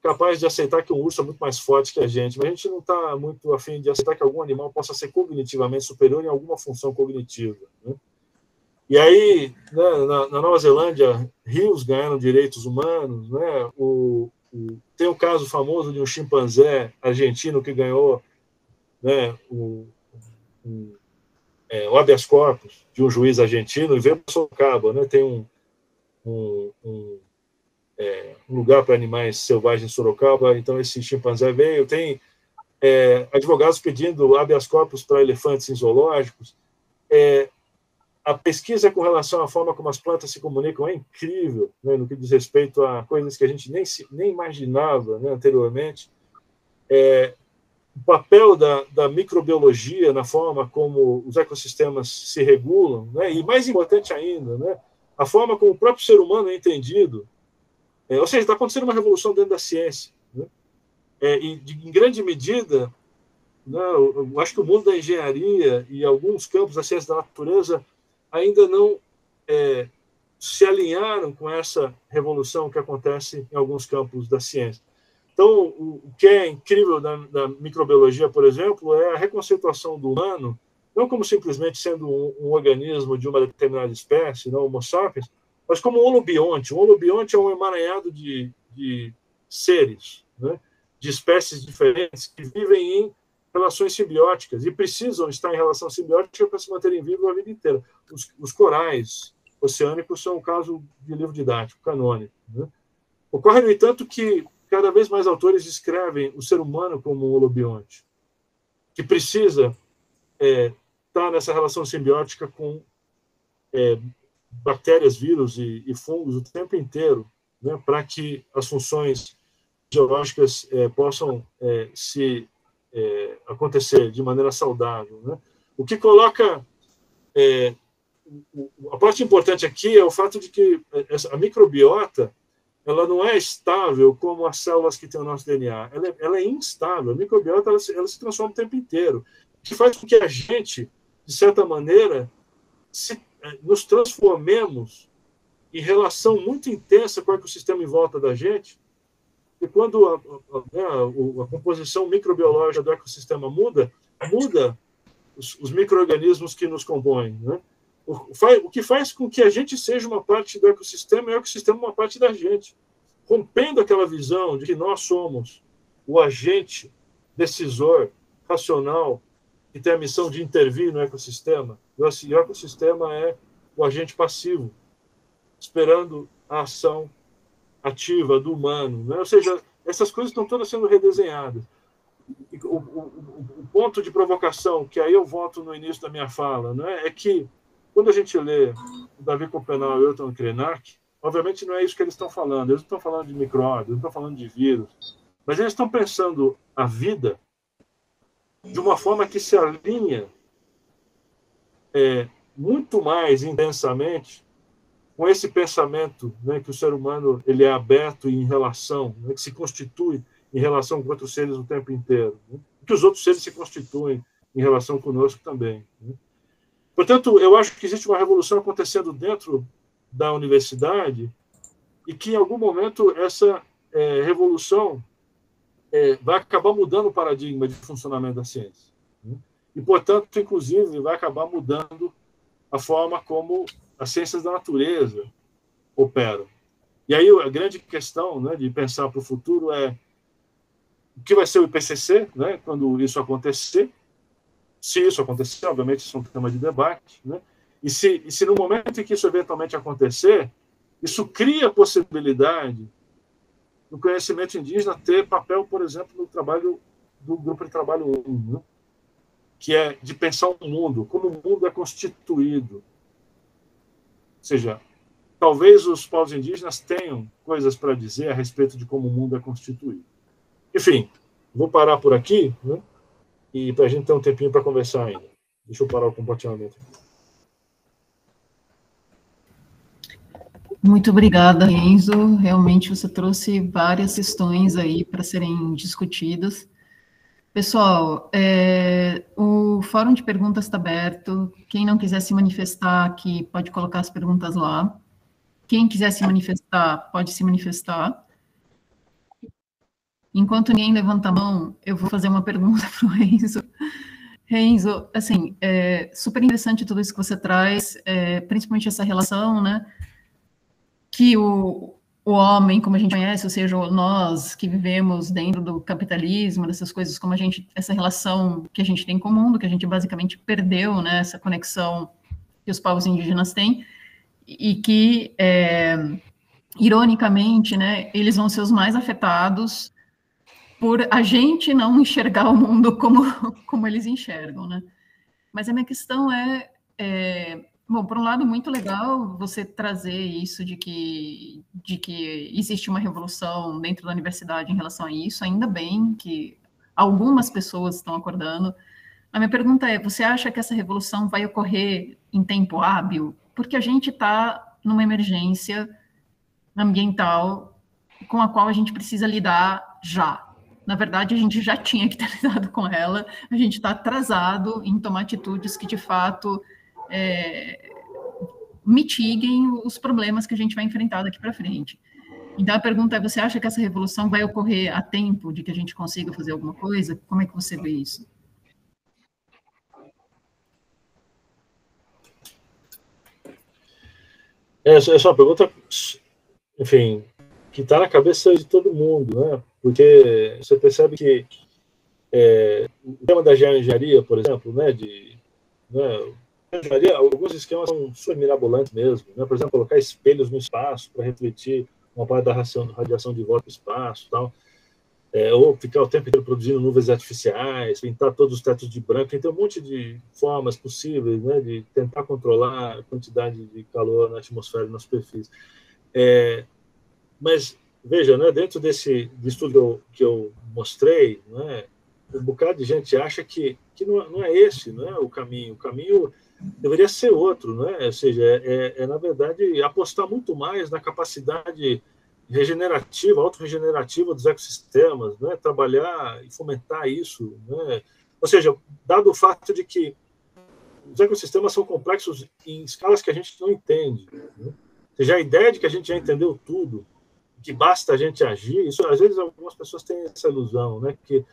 capaz de aceitar que um urso é muito mais forte que a gente, mas a gente não está muito afim de aceitar que algum animal possa ser cognitivamente superior em alguma função cognitiva. Né? E aí, né, na Nova Zelândia, rios ganharam direitos humanos. Né? Tem o caso famoso de um chimpanzé argentino que ganhou, né, o habeas corpus de um juiz argentino e veio para Sorocaba. Né? Tem um lugar para animais selvagens em Sorocaba, então esse chimpanzé veio. Tem advogados pedindo habeas corpus para elefantes em zoológicos. A pesquisa com relação à forma como as plantas se comunicam é incrível, né, no que diz respeito a coisas que a gente nem imaginava, né, anteriormente. O papel da microbiologia na forma como os ecossistemas se regulam, né, e mais importante ainda, né, a forma como o próprio ser humano é entendido. Ou seja, está acontecendo uma revolução dentro da ciência. Né? E, em grande medida, né, eu acho que o mundo da engenharia e alguns campos da ciência da natureza ainda não se alinharam com essa revolução que acontece em alguns campos da ciência. Então, o que é incrível da microbiologia, por exemplo, é a reconceituação do humano, não como simplesmente sendo um organismo de uma determinada espécie, não Homo sapiens, mas como um holobionte. Um holobionte é um emaranhado de seres, né, de espécies diferentes que vivem em relações simbióticas e precisam estar em relação simbiótica para se manterem vivos a vida inteira. Os corais oceânicos são um caso de livro didático, canônico. Né? Ocorre, no entanto, que cada vez mais autores descrevem o ser humano como um holobionte, que precisa estar nessa relação simbiótica com bactérias, vírus e fungos o tempo inteiro, né, para que as funções biológicas possam se acontecer de maneira saudável, né? O que coloca... a parte importante aqui é o fato de que a microbiota ela não é estável como as células que têm o nosso DNA. Ela é instável. A microbiota ela se transforma o tempo inteiro, o que faz com que a gente, de certa maneira, nos transformemos em relação muito intensa com o ecossistema em volta da gente. E quando a composição microbiológica do ecossistema muda os micro-organismos que nos compõem, né? O que faz com que a gente seja uma parte do ecossistema e o ecossistema uma parte da gente, rompendo aquela visão de que nós somos o agente decisor, racional, que tem a missão de intervir no ecossistema, e o ecossistema é o agente passivo, esperando a ação ativa do humano, né? Ou seja, essas coisas estão todas sendo redesenhadas. O ponto de provocação, que aí eu volto no início da minha fala, né, é que quando a gente lê o Davi Copenau e o Elton Krenak, obviamente não é isso que eles estão falando. Eles não estão falando de micróbios, não estão falando de vírus, mas eles estão pensando a vida de uma forma que se alinha muito mais intensamente com esse pensamento, né, que o ser humano ele é aberto em relação, né, que se constitui em relação com outros seres o tempo inteiro, né, que os outros seres se constituem em relação conosco também, né. Portanto, eu acho que existe uma revolução acontecendo dentro da universidade e que, em algum momento, essa revolução vai acabar mudando o paradigma de funcionamento da ciência, né? E, portanto, inclusive, vai acabar mudando a forma como as ciências da natureza operam. E aí a grande questão, né, de pensar para o futuro é o que vai ser o IPCC, né, quando isso acontecer. Se isso acontecer, obviamente, isso é um tema de debate, né? E se no momento em que isso eventualmente acontecer, isso cria a possibilidade do conhecimento indígena ter papel, por exemplo, no trabalho do Grupo de Trabalho 1, né? Que é de pensar o mundo, como o mundo é constituído. Ou seja, talvez os povos indígenas tenham coisas para dizer a respeito de como o mundo é constituído. Enfim, vou parar por aqui, né? E para a gente ter um tempinho para conversar ainda. Deixa eu parar o compartilhamento. Muito obrigada, Renzo. Realmente você trouxe várias questões aí para serem discutidas. Pessoal, o fórum de perguntas está aberto. Quem não quiser se manifestar aqui, pode colocar as perguntas lá. Quem quiser se manifestar, pode se manifestar. Enquanto ninguém levanta a mão, eu vou fazer uma pergunta para o Renzo. Renzo, assim, super interessante tudo isso que você traz, principalmente essa relação, né, que o homem, como a gente conhece, ou seja, nós que vivemos dentro do capitalismo, dessas coisas, como essa relação que a gente tem com o mundo, que a gente basicamente perdeu, né, essa conexão que os povos indígenas têm, e que, ironicamente, né, eles vão ser os mais afetados por a gente não enxergar o mundo como eles enxergam, né? Mas a minha questão bom, por um lado, muito legal você trazer isso de que existe uma revolução dentro da universidade em relação a isso, ainda bem que algumas pessoas estão acordando. A minha pergunta é, você acha que essa revolução vai ocorrer em tempo hábil? Porque a gente está numa emergência ambiental com a qual a gente precisa lidar já. Na verdade, a gente já tinha que ter lidado com ela, a gente está atrasado em tomar atitudes que, de fato, mitiguem os problemas que a gente vai enfrentar daqui para frente. Então, a pergunta é, você acha que essa revolução vai ocorrer a tempo de que a gente consiga fazer alguma coisa? Como é que você vê isso? Essa é uma pergunta, enfim, que está na cabeça de todo mundo, né? Porque você percebe que o tema da geoengenharia, por exemplo, né, alguns esquemas são super mirabolantes mesmo, né? Por exemplo, colocar espelhos no espaço para refletir uma parte da radiação de volta do espaço, tal. Ou ficar o tempo inteiro produzindo nuvens artificiais, pintar todos os tetos de branco, tem um monte de formas possíveis, né, de tentar controlar a quantidade de calor na atmosfera e na superfície. Mas veja, né, dentro desse estudo que eu mostrei, né, um bocado de gente acha que não é esse, não é o caminho. O caminho deveria ser outro, né? Ou seja, na verdade, apostar muito mais na capacidade regenerativa, autorregenerativa dos ecossistemas, né? Trabalhar e fomentar isso, né? Ou seja, dado o fato de que os ecossistemas são complexos em escalas que a gente não entende, né? Ou seja, a ideia de que a gente já entendeu tudo, que basta a gente agir, isso às vezes algumas pessoas têm essa ilusão, né? Que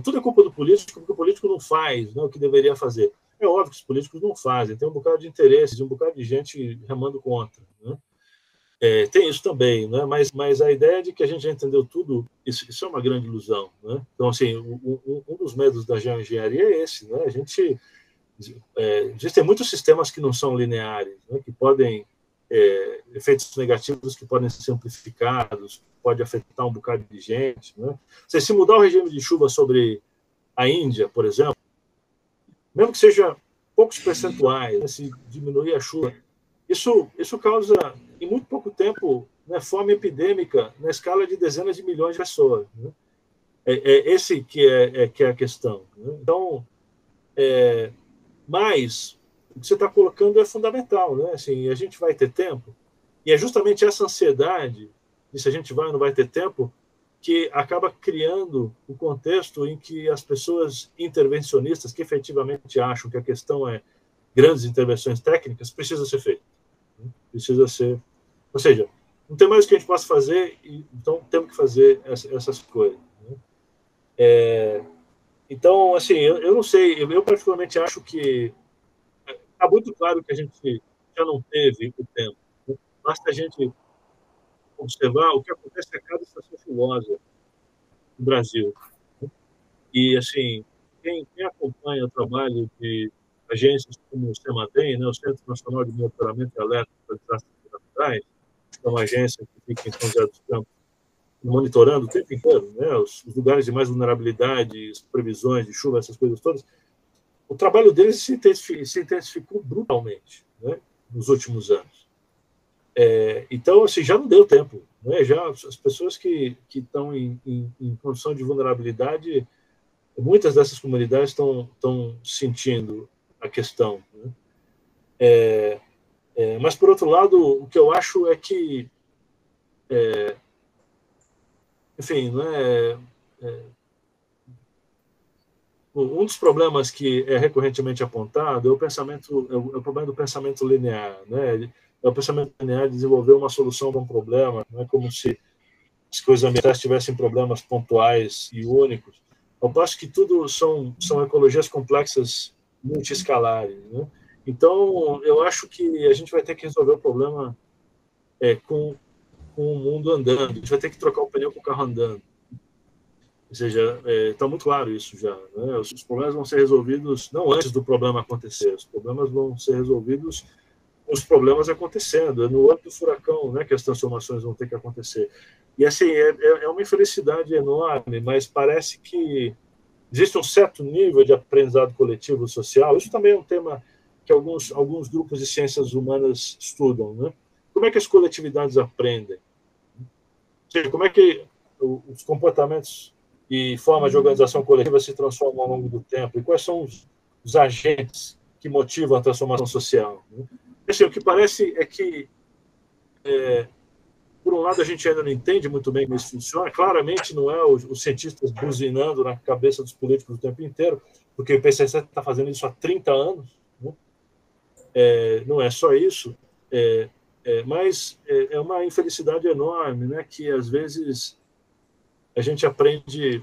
tudo é culpa do político, porque o político não faz, né, o que deveria fazer. É óbvio que os políticos não fazem, tem um bocado de interesses, um bocado de gente remando contra, né? Tem isso também, né? Mas a ideia de que a gente já entendeu tudo, isso é uma grande ilusão, né? Então, assim, um dos medos da geoengenharia é esse, né? Existem muitos sistemas que não são lineares, né? Que podem efeitos negativos que podem ser amplificados, pode afetar um bocado de gente, né? Se mudar o regime de chuva sobre a Índia, por exemplo, mesmo que seja poucos percentuais, né, se diminuir a chuva, isso causa, em muito pouco tempo, né, fome epidêmica na escala de dezenas de milhões de pessoas, né? Esse que é a questão, né? Então, mas o que você está colocando é fundamental, né? Assim, a gente vai ter tempo, e é justamente essa ansiedade de se a gente vai ou não vai ter tempo que acaba criando o contexto em que as pessoas intervencionistas que efetivamente acham que a questão é grandes intervenções técnicas precisa ser feita, né? Precisa ser, ou seja, não tem mais o que a gente possa fazer, então temos que fazer essas coisas, né? Então, assim, eu não sei, eu particularmente acho que está muito claro que a gente já não teve o tempo, né? Basta a gente observar o que acontece a cada estação chuvosa no Brasil. E, assim, quem acompanha o trabalho de agências como o CEMADEM, né, o Centro Nacional de Monitoramento e Alerta para Desastres Naturais, que é uma agência que fica em São José dos Campos, monitorando o tempo inteiro, né, os lugares de mais vulnerabilidade, as previsões de chuva, essas coisas todas, o trabalho deles se intensificou brutalmente, né, nos últimos anos. Então, assim, já não deu tempo, né? Já as pessoas que estão em condição de vulnerabilidade, muitas dessas comunidades estão sentindo a questão, né? Mas, por outro lado, o que eu acho é que, enfim, né, um dos problemas que é recorrentemente apontado é o problema do pensamento linear, né? É o pensamento linear de desenvolver uma solução para um problema, não é como se as coisas ambientais tivessem problemas pontuais e únicos. Ao passo que tudo são ecologias complexas multiescalares, né? Então, eu acho que a gente vai ter que resolver o problema com o mundo andando. A gente vai ter que trocar o pneu com o carro andando. Ou seja, está muito claro isso já, né? Os problemas vão ser resolvidos não antes do problema acontecer. Os problemas vão ser resolvidos com os problemas acontecendo. É no olho do furacão, né, que as transformações vão ter que acontecer. E, assim, é uma infelicidade enorme, mas parece que existe um certo nível de aprendizado coletivo social. Isso também é um tema que alguns grupos de ciências humanas estudam, né? Como é que as coletividades aprendem? Ou seja, como é que os comportamentos e formas de organização coletiva se transformam ao longo do tempo? E quais são os agentes que motivam a transformação social, né? Assim, o que parece é que, por um lado, a gente ainda não entende muito bem como isso funciona. Claramente não é os cientistas buzinando na cabeça dos políticos o tempo inteiro, porque o IPCC está fazendo isso há 30 anos, né? Não é só isso, mas é uma infelicidade enorme, né, que às vezes a gente aprende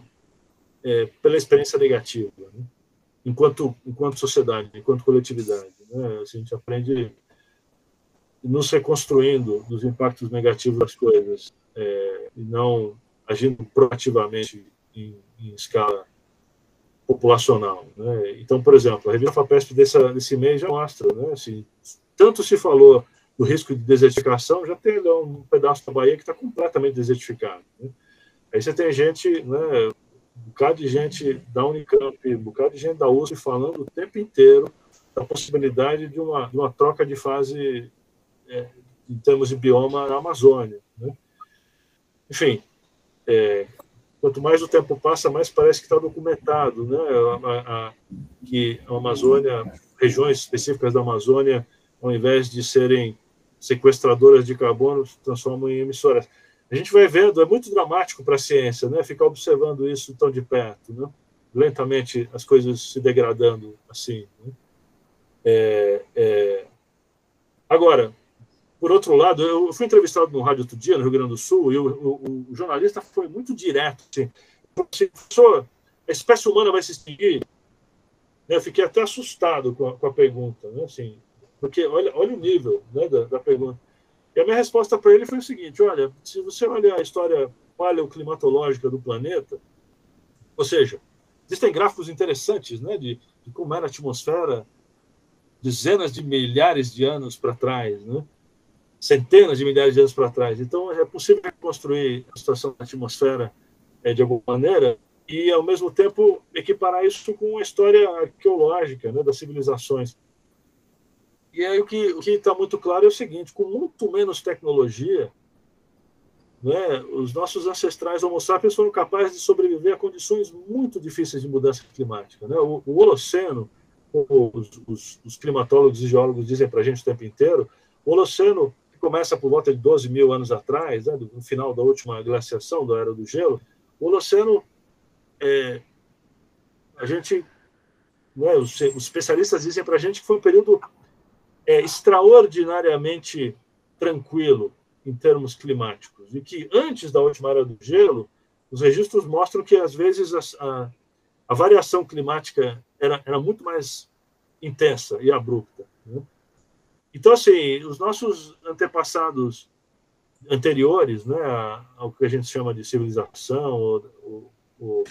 pela experiência negativa, né? enquanto sociedade, enquanto coletividade, né? A gente aprende nos reconstruindo dos impactos negativos das coisas, e não agindo proativamente em escala populacional, né? Então, por exemplo, a revista FAPESP desse mês já mostra, né? Assim, tanto se falou do risco de desertificação, já tem um pedaço da Bahia que está completamente desertificado, né? Aí você tem gente, né, um bocado de gente da Unicamp, um bocado de gente da USP falando o tempo inteiro da possibilidade de uma troca de fase em termos de bioma na Amazônia, né? Enfim, quanto mais o tempo passa, mais parece que está documentado, né? Que a Amazônia, regiões específicas da Amazônia, ao invés de serem sequestradoras de carbono, se transformam em emissoras. A gente vai vendo, é muito dramático para a ciência, né? Ficar observando isso tão de perto, né? Lentamente as coisas se degradando assim. Né? Agora, por outro lado, eu fui entrevistado no rádio outro dia, no Rio Grande do Sul, e o jornalista foi muito direto. Assim, professor, a espécie humana vai se extinguir? Eu fiquei até assustado com a pergunta, né? Assim, porque olha o nível, né, da pergunta. E a minha resposta para ele foi o seguinte: olha, se você olhar a história paleoclimatológica do planeta, ou seja, existem gráficos interessantes, né, de como era a atmosfera dezenas de milhares de anos para trás, né? Centenas de milhares de anos para trás. Então, é possível reconstruir a situação da atmosfera de alguma maneira e, ao mesmo tempo, equiparar isso com a história arqueológica, né, das civilizações. E aí o que está muito claro é o seguinte: com muito menos tecnologia, né, os nossos ancestrais Homo sapiens foram capazes de sobreviver a condições muito difíceis de mudança climática. Né? O Holoceno, como os climatólogos e geólogos dizem para a gente o tempo inteiro, o Holoceno, que começa por volta de 12 mil anos atrás, né, no final da última glaciação da Era do Gelo, o Holoceno, a gente, né, os especialistas dizem para a gente que foi um período extraordinariamente tranquilo em termos climáticos, e que antes da última Era do Gelo, os registros mostram que, às vezes, a variação climática era muito mais intensa e abrupta. Né? Então, assim, os nossos antepassados anteriores, né, ao que a gente chama de civilização, ou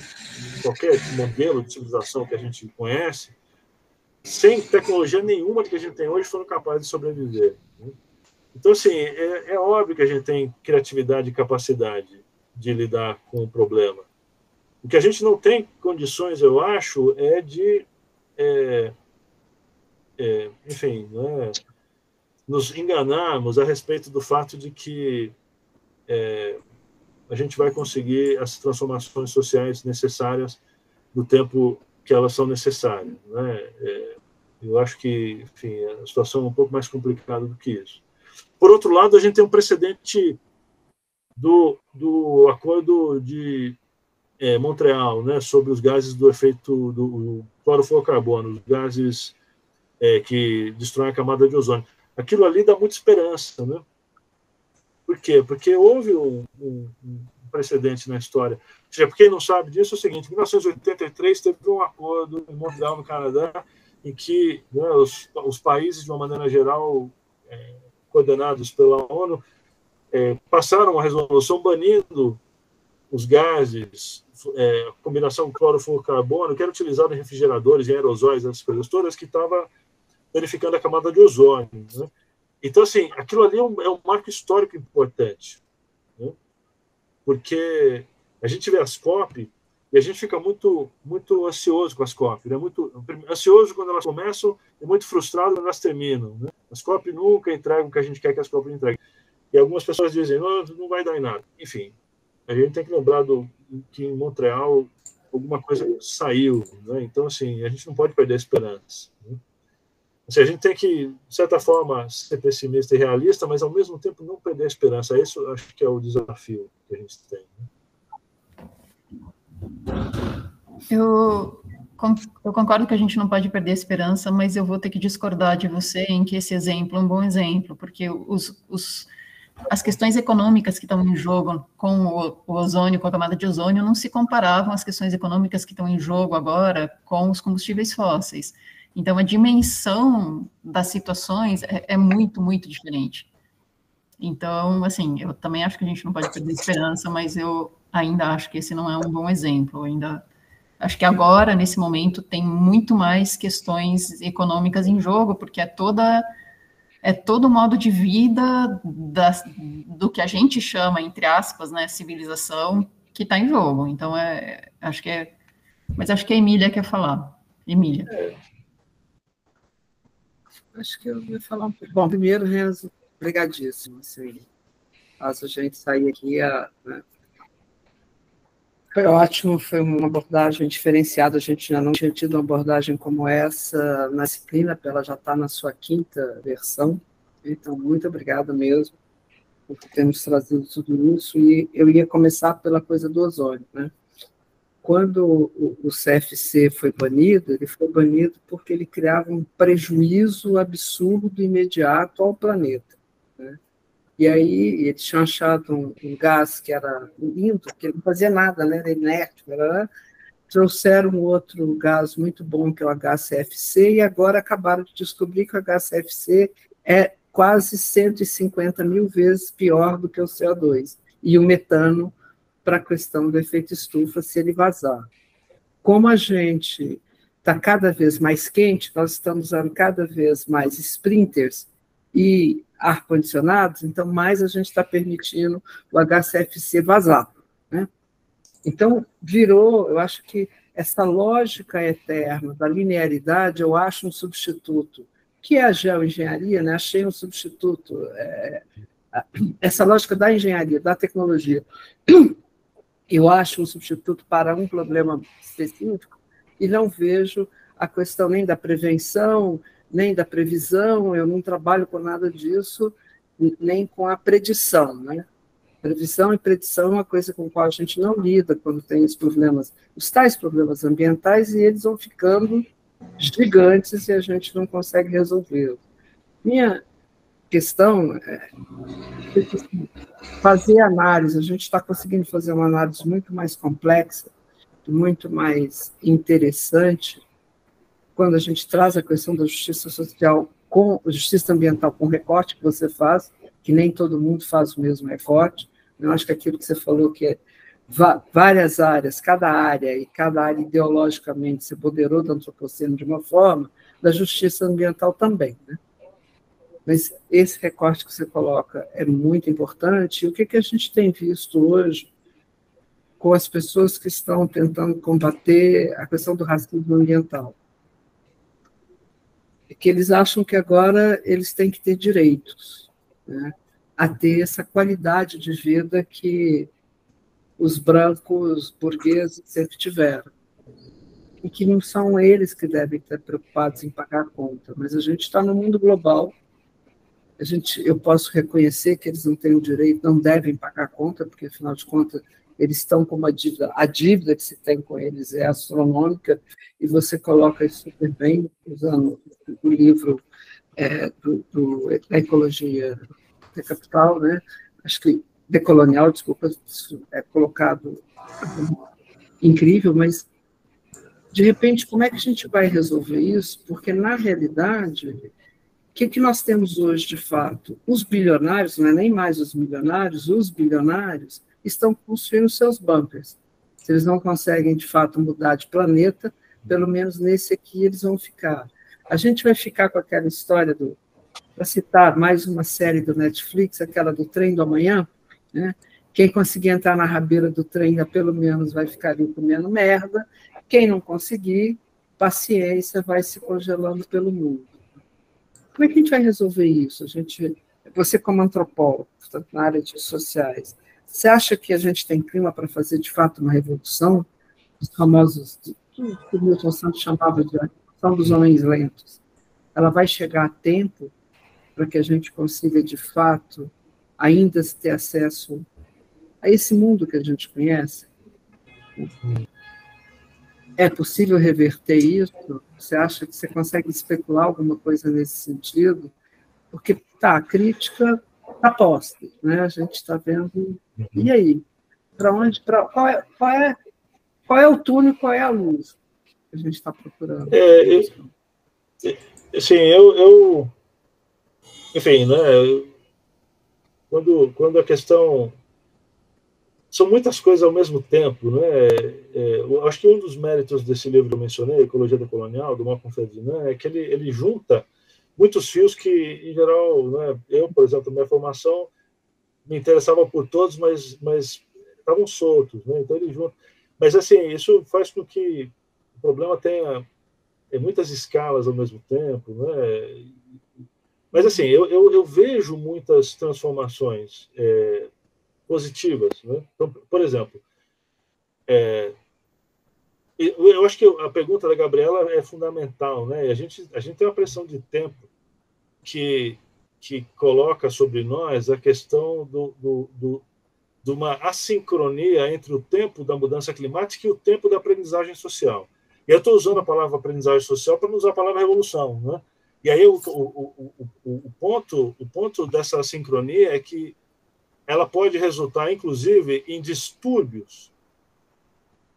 qualquer modelo de civilização que a gente conhece, sem tecnologia nenhuma que a gente tem hoje, foram capazes de sobreviver. Né? Então, assim, é óbvio que a gente tem criatividade e capacidade de lidar com o problema. O que a gente não tem condições, eu acho, é de, enfim, né, nos enganarmos a respeito do fato de que a gente vai conseguir as transformações sociais necessárias no tempo que elas são necessárias. Né? Eu acho que, enfim, a situação é um pouco mais complicada do que isso. Por outro lado, a gente tem um precedente do Acordo de Montreal, né, sobre os gases do efeito do clorofluorcarbono, os gases que destroem a camada de ozônio. Aquilo ali dá muita esperança. Né? Por quê? Porque houve um precedente na história. Ou seja, para quem não sabe disso, é o seguinte: em 1983 teve um acordo em Montreal, no Canadá, em que, né, os países, de uma maneira geral, coordenados pela ONU, passaram uma resolução banindo os gases, a combinação clorofluorcarbono, que era utilizado em refrigeradores, em aerosóis, essas coisas todas, que estava verificando a camada de ozônio. Né? Então, assim, aquilo ali é um marco histórico importante, né? Porque a gente vê as COP e a gente fica muito, muito ansioso com as COP, né? Muito ansioso quando elas começam e muito frustrado quando elas terminam. Né? As COP nunca entregam o que a gente quer que as COP entreguem. E algumas pessoas dizem, não vai dar em nada. Enfim, a gente tem que lembrar que em Montreal alguma coisa saiu. Né? Então, assim, a gente não pode perder a esperança. Né? Assim, a gente tem que, de certa forma, ser pessimista e realista, mas, ao mesmo tempo, não perder a esperança. Isso, acho que é o desafio que a gente tem. Eu concordo que a gente não pode perder a esperança, mas eu vou ter que discordar de você em que esse exemplo é um bom exemplo, porque as questões econômicas que estão em jogo com o ozônio, com a camada de ozônio, não se comparavam às questões econômicas que estão em jogo agora com os combustíveis fósseis. Então, a dimensão das situações é muito, muito diferente. Então, assim, eu também acho que a gente não pode perder esperança, mas eu ainda acho que esse não é um bom exemplo. Eu ainda acho que agora, nesse momento, tem muito mais questões econômicas em jogo, porque é todo o modo de vida do que a gente chama, entre aspas, né, civilização, que está em jogo. Então, acho que é... Mas acho que a Emília quer falar. Emília. Acho que eu ia falar um pouco. Bom, primeiro, Renzo, obrigadíssimo. Assim, faz a gente sair aqui, né, Foi ótimo, foi uma abordagem diferenciada, a gente ainda não tinha tido uma abordagem como essa na disciplina, ela já está na sua 5ª versão, então muito obrigada mesmo por termos trazido tudo isso, e eu ia começar pela coisa do ozônio, né? Quando o CFC foi banido, ele foi banido porque ele criava um prejuízo absurdo imediato ao planeta, né? E aí eles tinham achado um gás que era lindo, que não fazia nada, né? Era inerte, trouxeram outro gás muito bom, que é o HCFC, e agora acabaram de descobrir que o HCFC é quase 150 mil vezes pior do que o CO2 e o metano para a questão do efeito estufa se ele vazar. Como a gente está cada vez mais quente, nós estamos usando cada vez mais sprinters e ar-condicionados, então mais a gente está permitindo o HCFC vazar, né? Então, virou, eu acho que essa lógica eterna da linearidade, eu acho um substituto, que é a geoengenharia, né? Achei um substituto, essa lógica da engenharia, da tecnologia, eu acho um substituto para um problema específico e não vejo a questão nem da prevenção, nem da previsão, eu não trabalho com nada disso, nem com a predição, né? Previsão e predição é uma coisa com a qual a gente não lida quando tem os problemas, os tais problemas ambientais, e eles vão ficando gigantes e a gente não consegue resolvê-los. Minha questão é fazer análise, a gente está conseguindo fazer uma análise muito mais complexa, muito mais interessante, quando a gente traz a questão da justiça social com a justiça ambiental com o recorte que você faz, que nem todo mundo faz o mesmo recorte. Eu acho que aquilo que você falou, que é várias áreas, cada área ideologicamente se apoderou do antropoceno de uma forma, da justiça ambiental também, né? Mas esse recorte que você coloca é muito importante. E o que a gente tem visto hoje com as pessoas que estão tentando combater a questão do racismo ambiental? É que eles acham que agora eles têm que ter direitos, né, a ter essa qualidade de vida que os brancos burgueses sempre tiveram. E que não são eles que devem estar preocupados em pagar a conta, mas a gente está no mundo global. Eu posso reconhecer que eles não têm o direito, não devem pagar a conta, porque, afinal de contas, eles estão com uma dívida, a dívida que se tem com eles é astronômica, e você coloca isso super bem, usando o livro da ecologia da capital, né? Acho que decolonial, desculpa, isso é colocado incrível, mas, de repente, como é que a gente vai resolver isso? Porque, na realidade, o que nós temos hoje, de fato? Os bilionários, não é nem mais os milionários, os bilionários estão construindo seus bunkers. Se eles não conseguem, de fato, mudar de planeta, pelo menos nesse aqui eles vão ficar. A gente vai ficar com aquela história para citar mais uma série do Netflix, aquela do Trem do Amanhã, né? Quem conseguir entrar na rabeira do trem, pelo menos vai ficar ali comendo merda. Quem não conseguir, paciência, vai se congelando pelo mundo. Como é que a gente vai resolver isso? Você, como antropólogo, portanto, na área de sociais, você acha que a gente tem clima para fazer, de fato, uma revolução? Os famosos, que o Milton Santos chamava de revolução dos homens lentos. Ela vai chegar a tempo para que a gente consiga, de fato, ainda ter acesso a esse mundo que a gente conhece? É possível reverter isso? Você acha que você consegue especular alguma coisa nesse sentido? Porque a crítica está posta, né? A gente está vendo. E aí? Para onde? Qual é o túnel? Qual é a luz que a gente está procurando? Assim, enfim, né? Quando a questão são muitas coisas ao mesmo tempo, né? Eu acho que um dos méritos desse livro que eu mencionei, Ecologia Decolonial, do Malcolm Ferdinand, é que ele junta muitos fios que, em geral, né, eu, por exemplo, minha formação me interessava por todos, mas estavam soltos, né? Então ele junta. Mas assim, isso faz com que o problema tenha muitas escalas ao mesmo tempo, né? Mas assim, eu vejo muitas transformações positivas, né? Então, por exemplo, eu acho que a pergunta da Gabriela é fundamental, né? A gente tem uma pressão de tempo que coloca sobre nós a questão de uma assincronia entre o tempo da mudança climática e o tempo da aprendizagem social. E eu estou usando a palavra aprendizagem social para não usar a palavra revolução, né? E aí o ponto dessa assincronia é que ela pode resultar, inclusive, em distúrbios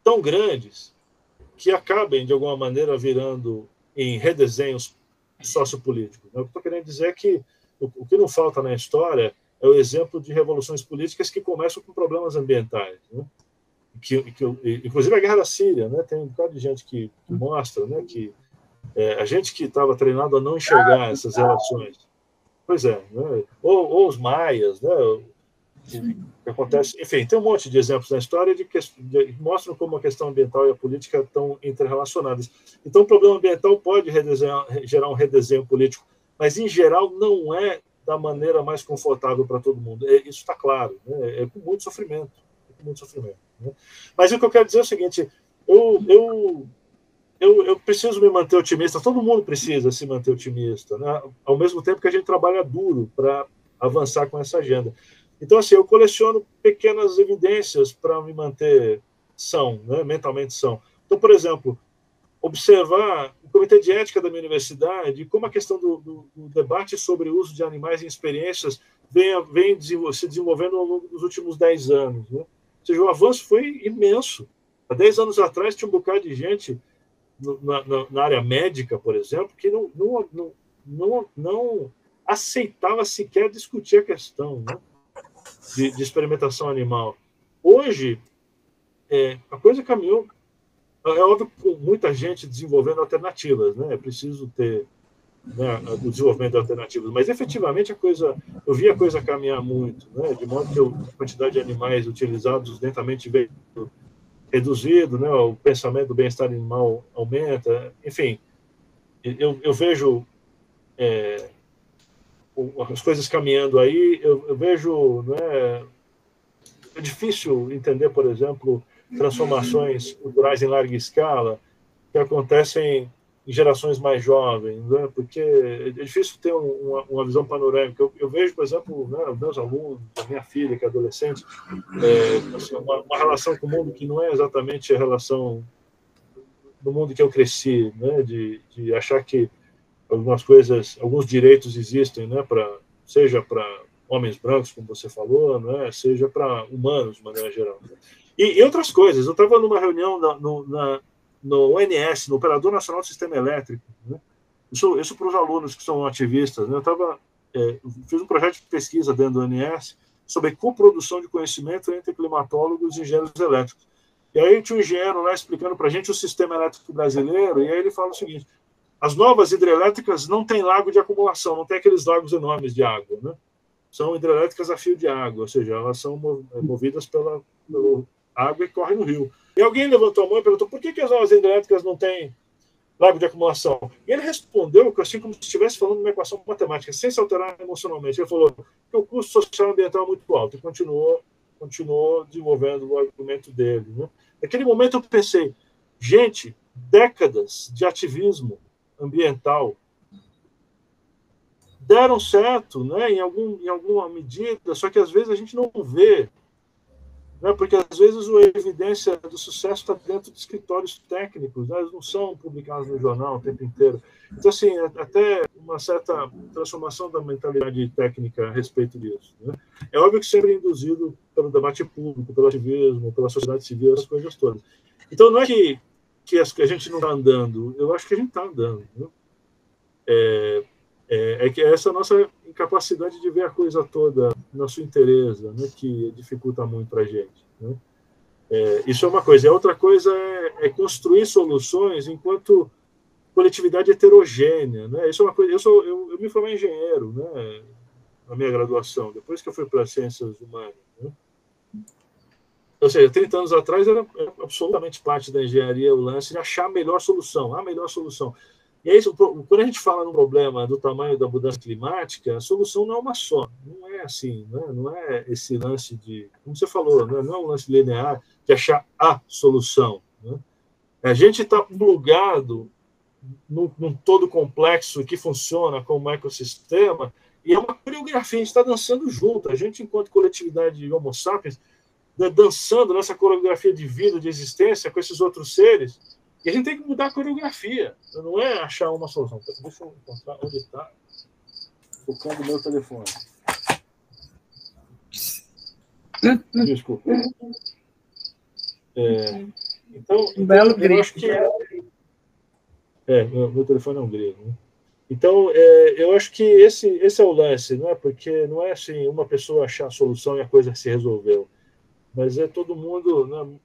tão grandes que acabem, de alguma maneira, virando em redesenhos sociopolíticos. O que eu estou querendo dizer é que o que não falta na história é o exemplo de revoluções políticas que começam com problemas ambientais, né? Inclusive a guerra da Síria, né? Tem um bocado de gente que mostra, né, que a gente que estava treinado a não enxergar essas relações. Pois é, né? Ou os maias, né? O que acontece, enfim, tem um monte de exemplos na história que mostram como a questão ambiental e a política estão interrelacionadas. Então, o problema ambiental pode gerar um redesenho político, mas, em geral, não é da maneira mais confortável para todo mundo. Isso está claro, né? É com muito sofrimento. Né? Mas o que eu quero dizer é o seguinte, eu preciso me manter otimista, todo mundo precisa se manter otimista, né? Ao mesmo tempo que a gente trabalha duro para avançar com essa agenda. Então, assim, eu coleciono pequenas evidências para me manter são, né, mentalmente são. Então, por exemplo, observar o Comitê de Ética da minha universidade, como a questão do debate sobre o uso de animais em experiências vem se desenvolvendo ao longo dos últimos 10 anos. Né? Ou seja, o avanço foi imenso. Há 10 anos atrás tinha um bocado de gente na área médica, por exemplo, que não aceitava sequer discutir a questão, né, de experimentação animal. Hoje, a coisa caminhou. É óbvio que com muita gente desenvolvendo alternativas, né? É preciso ter, né, o desenvolvimento de alternativas, mas efetivamente eu vi a coisa caminhar muito, né? De modo que a quantidade de animais utilizados lentamente veio reduzido, né? O pensamento do bem-estar animal aumenta, enfim, eu vejo as coisas caminhando aí, eu vejo, né, é difícil entender, por exemplo, transformações culturais em larga escala que acontecem em gerações mais jovens, né? Porque é difícil ter uma visão panorâmica. Eu vejo, por exemplo, né, os meus alunos, a minha filha, que é adolescente, assim, uma relação com o mundo que não é exatamente a relação do mundo que eu cresci, né? De achar que algumas coisas, alguns direitos existem, né? Seja para homens brancos, como você falou, né? Seja para humanos, de maneira geral. E outras coisas. Eu estava numa reunião no ONS, no Operador Nacional do Sistema Elétrico, né? Isso para os alunos que são ativistas, né? Fiz um projeto de pesquisa dentro do ONS sobre coprodução de conhecimento entre climatólogos e engenheiros elétricos. E aí tinha um engenheiro lá explicando para a gente o sistema elétrico brasileiro, e aí ele fala o seguinte: as novas hidrelétricas não têm lago de acumulação, não tem aqueles lagos enormes de água, né? São hidrelétricas a fio de água, ou seja, elas são movidas pela água e correm no rio. E alguém levantou a mão e perguntou: por que as novas hidrelétricas não têm lago de acumulação? E ele respondeu, assim como se estivesse falando uma equação matemática, sem se alterar emocionalmente. Ele falou que o custo social e ambiental é muito alto, e continuou desenvolvendo o argumento dele, né? Naquele momento eu pensei, gente, décadas de ativismo ambiental deram certo, né, em alguma medida, só que às vezes a gente não vê, né, porque às vezes a evidência do sucesso está dentro de escritórios técnicos, né, eles não são publicados no jornal o tempo inteiro. Então, assim, até uma certa transformação da mentalidade técnica a respeito disso, né? É óbvio que sempre é induzido pelo debate público, pelo ativismo, pela sociedade civil, essas coisas todas. Então, não é que a gente não está andando, eu acho que a gente está andando, né? É que essa nossa incapacidade de ver a coisa toda na sua inteireza, né, que dificulta muito para a gente, né? Isso é uma coisa. E a outra coisa é construir soluções enquanto coletividade heterogênea, né? Isso é uma coisa. Eu me formei engenheiro, né, na minha graduação, depois que eu fui para Ciências Humanas, né? Ou seja, 30 anos atrás era absolutamente parte da engenharia o lance de achar a melhor solução, E é isso, quando a gente fala num problema do tamanho da mudança climática, a solução não é uma só, não é assim, né? Não é esse lance de, como você falou, né? Não é um lance linear de achar a solução. Né? A gente está plugado num todo complexo que funciona como ecossistema, e é uma coreografia, a gente está dançando junto. A gente, enquanto coletividade de Homo sapiens, dançando nessa coreografia de vida, de existência com esses outros seres, e a gente tem que mudar a coreografia, não é achar uma solução. Deixa eu encontrar onde está tocando o meu telefone. Desculpa. Então, eu acho que meu telefone é um grego, né? Então, eu acho que esse é o lance, não é? Porque não é assim uma pessoa achar a solução e a coisa se resolveu, mas é todo mundo, né,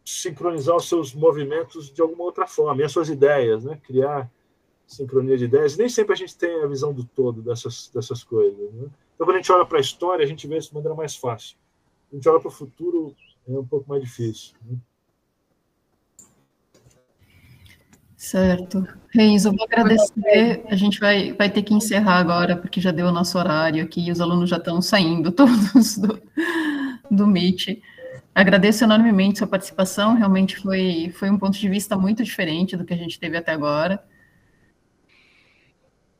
sincronizar os seus movimentos de alguma outra forma, e as suas ideias, né? Criar sincronia de ideias. Nem sempre a gente tem a visão do todo dessas coisas. Né? Então, quando a gente olha para a história, a gente vê isso de maneira mais fácil. Quando a gente olha para o futuro, é um pouco mais difícil. Né? Certo. Renzo, eu vou agradecer. A gente vai ter que encerrar agora, porque já deu o nosso horário aqui, e os alunos já estão saindo todos do Meet. Agradeço enormemente sua participação, realmente foi um ponto de vista muito diferente do que a gente teve até agora.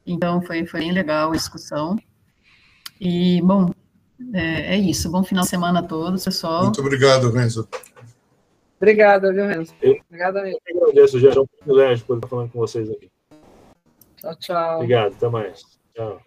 Então, foi bem legal a discussão. E, bom, é isso. Bom final de semana a todos, pessoal. Muito obrigado, Renzo. Obrigada, viu, Renzo? Obrigada mesmo. Eu agradeço, já é um privilégio poder estar falando com vocês aqui. Tchau, tchau. Obrigado, até mais. Tchau.